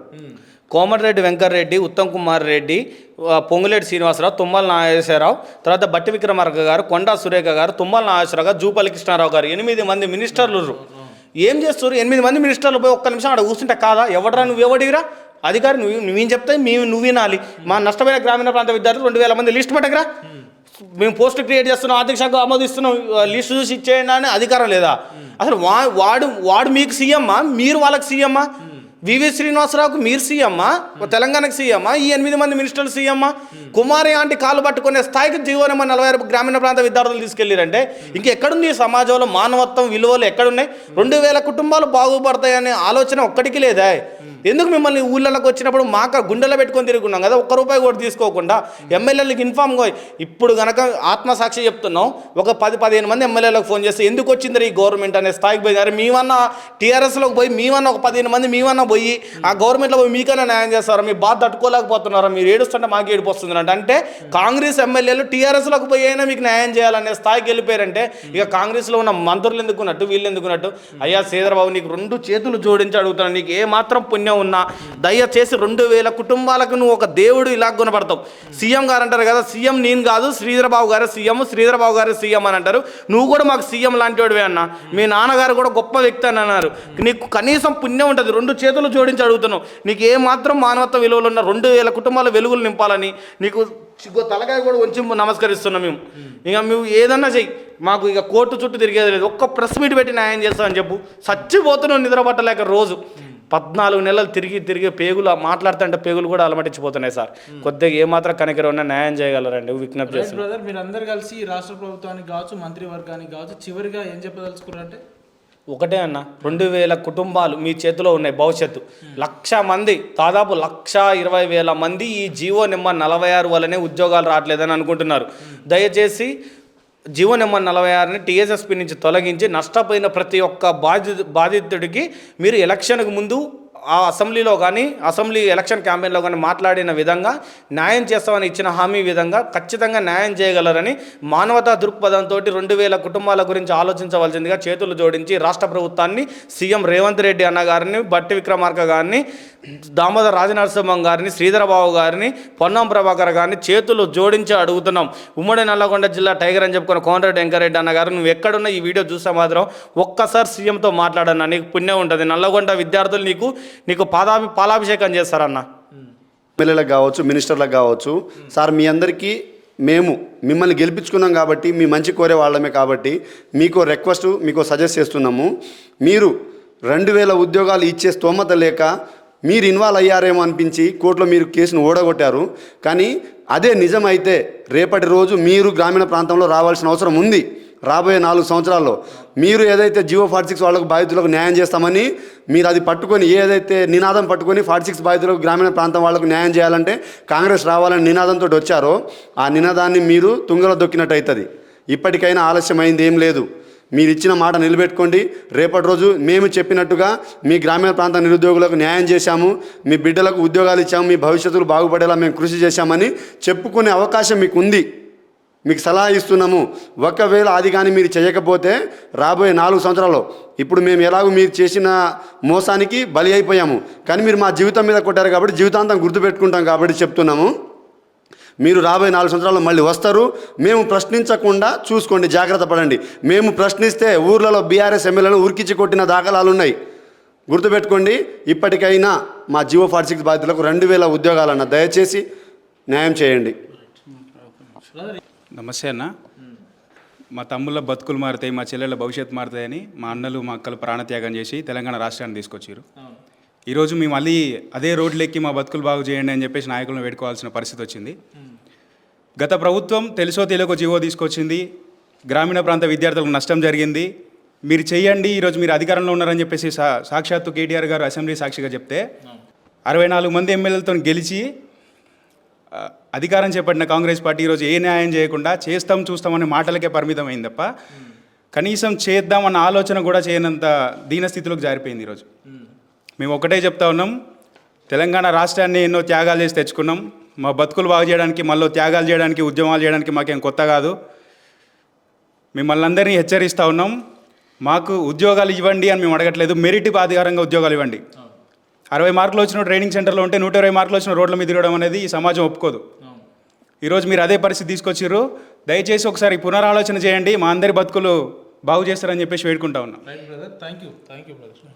కోమటిరెడ్డి వెంకటరెడ్డి, ఉత్తమ్ కుమార్ రెడ్డి, పొంగులేటి శ్రీనివాసరావు, తుమ్మల నాగేశ్వరరావు, తర్వాత బట్టి విక్రమార్క గారు, కొండా సురేఖ గారు, తుమ్మల నాగేశ్వరరావు గారు, జూపల్లి కృష్ణారావు గారు, 8 మంది మినిస్టర్లు ఏం చేస్తారు? 8 మంది మినిస్టర్లు పోయి ఒక్క నిమిషం అక్కడ కూర్చుంటే కాదా? ఎవడరా నువ్వెవడిరా అధికారి? నువ్వేం చెప్తాయి నువ్వు వినాలి. మా నష్టమైన గ్రామీణ ప్రాంత విద్యార్థులు 2000 మంది లిస్ట్ పట్టకరా, మేము పోస్ట్ క్రియేట్ చేస్తున్నాం, ఆర్థిక శాఖ ఆమోదిస్తున్నాం, లిస్ట్ చూసి ఇచ్చేయండి అని అధికారం లేదా? అసలు వాడు మీకు సీఎమ్మా, మీరు వాళ్ళకి సీఎమ్మా? వివి శ్రీనివాసరావుకు మీరు సీఎమ్మా, తెలంగాణకు సీఎమ్మా, ఈ 8 మంది మినిస్టర్లు సీఎమ్మా? కుమారి ఆంటీ కాళ్ళు పట్టుకునే స్థాయికి జీవో నెంబర్ 46 గ్రామీణ ప్రాంత విద్యార్థులు తీసుకెళ్ళారంటే ఇంకెక్కడుంది? ఈ సమాజంలో మానవత్వం విలువలు ఎక్కడున్నాయి? 2000 కుటుంబాలు బాగుపడతాయనే ఆలోచన ఒక్కడికి లేదా? ఎందుకు మిమ్మల్ని ఊళ్ళలోకి వచ్చినప్పుడు మాకు గుండెలో పెట్టుకొని తిరుగున్నాం కదా, ₹1 కూడా తీసుకోకుండా ఎమ్మెల్యేలకు ఇన్ఫామ్గా. ఇప్పుడు కనుక ఆత్మసాక్షి చెప్తున్నాం, ఒక 10-15 మంది ఎమ్మెల్యేలకు ఫోన్ చేస్తే ఎందుకు వచ్చింది ఈ గవర్నమెంట్ అనే స్థాయికి పోయినారు. మేమన్నా టీఆర్ఎస్లోకి పోయి మేమన్నా ఒక 15 మంది మేమన్నా పోయి ఆ గవర్నమెంట్లో పోయి మీకైనా న్యాయం చేస్తారా? మీ బాధ తట్టుకోలేకపోతున్నారా? మీరు ఏడుస్తుంటే మాకు ఏడుపు వస్తుంది అంటే కాంగ్రెస్ ఎమ్మెల్యేలు టీఆర్ఎస్లోకి పోయి అయినా మీకు న్యాయం చేయాలనే స్థాయికి వెళ్ళిపోయారంటే ఇక కాంగ్రెస్లో ఉన్న మంత్రులు ఎందుకున్నట్టు, వీళ్ళు ఎందుకున్నట్టు? అయ్యా శ్రీధర్ బాబు, నీకు 2 చేతులు జోడించి అడుగుతాను, నీకు ఏ మాత్రం పుణ్యం ఉన్నా దయచేసి 2000 కుటుంబాలకు నువ్వు ఒక దేవుడు ఇలా గుణపడతావు. సీఎం గారు అంటారు కదా, సీఎం నేను కాదు శ్రీధర్ బాబు గారు సీఎం అని అంటారు. నువ్వు కూడా మాకు సీఎం లాంటి వాడివే అన్న. మీ నాన్నగారు కూడా గొప్ప వ్యక్తి అని అన్నారు. నీకు కనీసం పుణ్యం ఉంటుంది, 2 చేతులు జోడించి అడుగుతున్నావు. నీకు ఏమాత్రం మానవత్వ విలువలు ఉన్న 2000 కుటుంబాల వెలుగులు నింపాలని నీకు తలకాయ కూడా ఉంచి నమస్కరిస్తున్నాం మేము. ఇక మేము ఏదన్నా చెయ్యి, మాకు ఇక కోర్టు చుట్టూ తిరిగేది లేదు. ఒక్క ప్రెస్ మీట్ పెట్టి న్యాయం చేస్తామని చెప్పు. చచ్చిపోతున్నావు నిద్ర పట్టలేక. రోజు 14 నెలలు తిరిగి పేగులు మాట్లాడుతుంటే పేగులు కూడా అలమటించిపోతున్నాయి సార్. కొద్దిగా ఏమాత్రం కనికరం ఉన్నా న్యాయం చేయగలరండి, విజ్ఞప్తి చేస్తాను. బ్రదర్, మీరు అందరు కలిసి రాష్ట్ర ప్రభుత్వానికి కావచ్చు, మంత్రివర్గానికి కావచ్చు, చివరిగా ఏం చెప్పదలుచుకున్నారంటే ఒకటే అన్న, 2000 కుటుంబాలు మీ చేతిలో ఉన్నాయి. భవిష్యత్తు 1,00,000 మంది, దాదాపు 1,20,000 మంది ఈ జీవో నెంబర్ 46 వల్లనే ఉద్యోగాలు రావట్లేదని అనుకుంటున్నారు. దయచేసి జీవో నెంబర్ 46ని టీఎస్ఎస్పీ నుంచి తొలగించి నష్టపోయిన ప్రతి ఒక్క బాధితుడికి మీరు ఎలక్షన్కు ముందు ఆ అసెంబ్లీలో కానీ అసెంబ్లీ ఎలక్షన్ క్యాంపెయిన్లో కానీ మాట్లాడిన విధంగా న్యాయం చేస్తామని ఇచ్చిన హామీ విధంగా ఖచ్చితంగా న్యాయం చేయగలరని మానవతా దృక్పథంతో 2000 కుటుంబాల గురించి ఆలోచించవలసిందిగా చేతులు జోడించి రాష్ట్ర ప్రభుత్వాన్ని, సీఎం రేవంత్ రెడ్డి అన్న గారిని, బట్టి విక్రమార్క గారిని, దామోదర రాజనరసింహం గారిని, శ్రీధరబాబు గారిని, పొన్నం ప్రభాకర్ గారిని చేతులు జోడించి అడుగుతున్నాం. ఉమ్మడి నల్లగొండ జిల్లా టైగర్ అని చెప్పుకున్న కోమటిరెడ్డి వెంకరెడ్డి అన్న గారు, నువ్వు ఎక్కడున్నా ఈ వీడియో చూస్తే మాత్రం ఒక్కసారి సీఎంతో మాట్లాడన్నా, నీకు పుణ్యం ఉంటుంది. నల్లగొండ విద్యార్థులు నీకు పాలాభిషేకం చేస్తారన్న. ఎమ్మెల్యేలకు కావచ్చు, మినిస్టర్లకు కావచ్చు, సార్ మీ అందరికీ మేము మిమ్మల్ని గెలిపించుకున్నాం కాబట్టి, మీ మంచి కోరే వాళ్ళమే కాబట్టి మీకు రిక్వెస్ట్, మీకు సజెస్ట్ చేస్తున్నాము. మీరు 2000 ఉద్యోగాలు ఇచ్చే స్తోమత లేక మీరు ఇన్వాల్వ్ అయ్యారేమో అనిపించి కోర్టులో మీరు కేసును ఓడగొట్టారు. కానీ అదే నిజమైతే రేపటి రోజు మీరు గ్రామీణ ప్రాంతంలో రావాల్సిన అవసరం ఉంది. రాబోయే 4 సంవత్సరాల్లో మీరు ఏదైతే జియో 46 వాళ్ళకు బాధితులకు న్యాయం చేస్తామని మీరు అది పట్టుకొని, ఏదైతే నినాదం పట్టుకొని 46 బాధితులకు గ్రామీణ ప్రాంతం వాళ్ళకు న్యాయం చేయాలంటే కాంగ్రెస్ రావాలని నినాదంతో వచ్చారో ఆ నినాదాన్ని మీరు తుంగలో దొక్కినట్టు అవుతుంది. ఇప్పటికైనా ఆలస్యమైంది ఏం లేదు. మీరు ఇచ్చిన మాట నిలబెట్టుకోండి. రేపటి రోజు మేము చెప్పినట్టుగా మీ గ్రామీణ ప్రాంత నిరుద్యోగులకు న్యాయం చేశాము, మీ బిడ్డలకు ఉద్యోగాలు ఇచ్చాము, మీ భవిష్యత్తులు బాగుపడేలా మేము కృషి చేశామని చెప్పుకునే అవకాశం మీకు ఉంది. మీకు సలహా ఇస్తున్నాము. ఒకవేళ అది కానీ మీరు చేయకపోతే రాబోయే 4 సంవత్సరాల్లో, ఇప్పుడు మేము ఎలాగో మీరు చేసిన మోసానికి బలి అయిపోయాము, కానీ మీరు మా జీవితం మీద కొట్టారు కాబట్టి జీవితాంతం గుర్తుపెట్టుకుంటాం కాబట్టి చెప్తున్నాము. మీరు రాబోయే 4 సంవత్సరాల్లో మళ్ళీ వస్తారు. మేము ప్రశ్నించకుండా చూసుకోండి, జాగ్రత్త పడండి. మేము ప్రశ్నిస్తే ఊర్లలో బీఆర్ఎస్ ఎమ్మెల్యేలను ఉరికించి కొట్టిన దాఖలాలు ఉన్నాయి. గుర్తుపెట్టుకోండి. ఇప్పటికైనా మా జియో 46 బాధితులకు 2000 ఉద్యోగాలన్న దయచేసి న్యాయం చేయండి. నమస్తే అన్న. మా తమ్ముళ్ళ బతుకులు మారుతాయి, మా చెల్లెళ్ళ భవిష్యత్తు మారుతాయని మా అన్నలు మా అక్కలు ప్రాణత్యాగం చేసి తెలంగాణ రాష్ట్రాన్ని తీసుకొచ్చారు. ఈరోజు మేము మళ్ళీ అదే రోడ్లెక్కి మా బతుకులు బాగు చేయండి అని చెప్పేసి నాయకులను వేడుకోవాల్సిన పరిస్థితి వచ్చింది. గత ప్రభుత్వం తెలుసో తెలియకో జీవో తీసుకొచ్చింది, గ్రామీణ ప్రాంత విద్యార్థులకు నష్టం జరిగింది, మీరు చెయ్యండి, ఈరోజు మీరు అధికారంలో ఉన్నారని చెప్పేసి సాక్షాత్తు కేటీఆర్ గారు అసెంబ్లీ సాక్షిగా చెప్తే 64 మంది ఎమ్మెల్యేలతో గెలిచి అధికారం చేపట్టిన కాంగ్రెస్ పార్టీ ఈరోజు ఏ న్యాయం చేయకుండా చేస్తాం చూస్తామనే మాటలకే పరిమితం అయింది తప్ప కనీసం చేద్దామన్న ఆలోచన కూడా చేయనంత దీనస్థితిలోకి జారిపోయింది. ఈరోజు మేము ఒకటే చెప్తా ఉన్నాం, తెలంగాణ రాష్ట్రాన్ని ఎన్నో త్యాగాలు చేసి తెచ్చుకున్నాం. మా బతుకులు బాగు చేయడానికి, మళ్ళీ త్యాగాలు చేయడానికి, ఉద్యమాలు చేయడానికి మాకేం కొత్త కాదు. మిమ్మల్ని అందరినీ హెచ్చరిస్తూ ఉన్నాం. మాకు ఉద్యోగాలు ఇవ్వండి అని మేము అడగట్లేదు, మెరిట్ ఆధారంగా ఉద్యోగాలు ఇవ్వండి. 60 మార్కులు వచ్చిన ట్రైనింగ్ సెంటర్లో ఉంటే 120 మార్కులు వచ్చిన రోడ్ల మీద తిరగడం అనేది ఈ సమాజం ఒప్పుకోదు. ఈరోజు మీరు అదే పరిస్థితి తీసుకొచ్చారు. దయచేసి ఒకసారి పునరాలోచన చేయండి, మా అందరి బతుకులు బాగు చేస్తారని చెప్పేసి వేడుకుంటా ఉన్నాం. Right brother, thank you brother.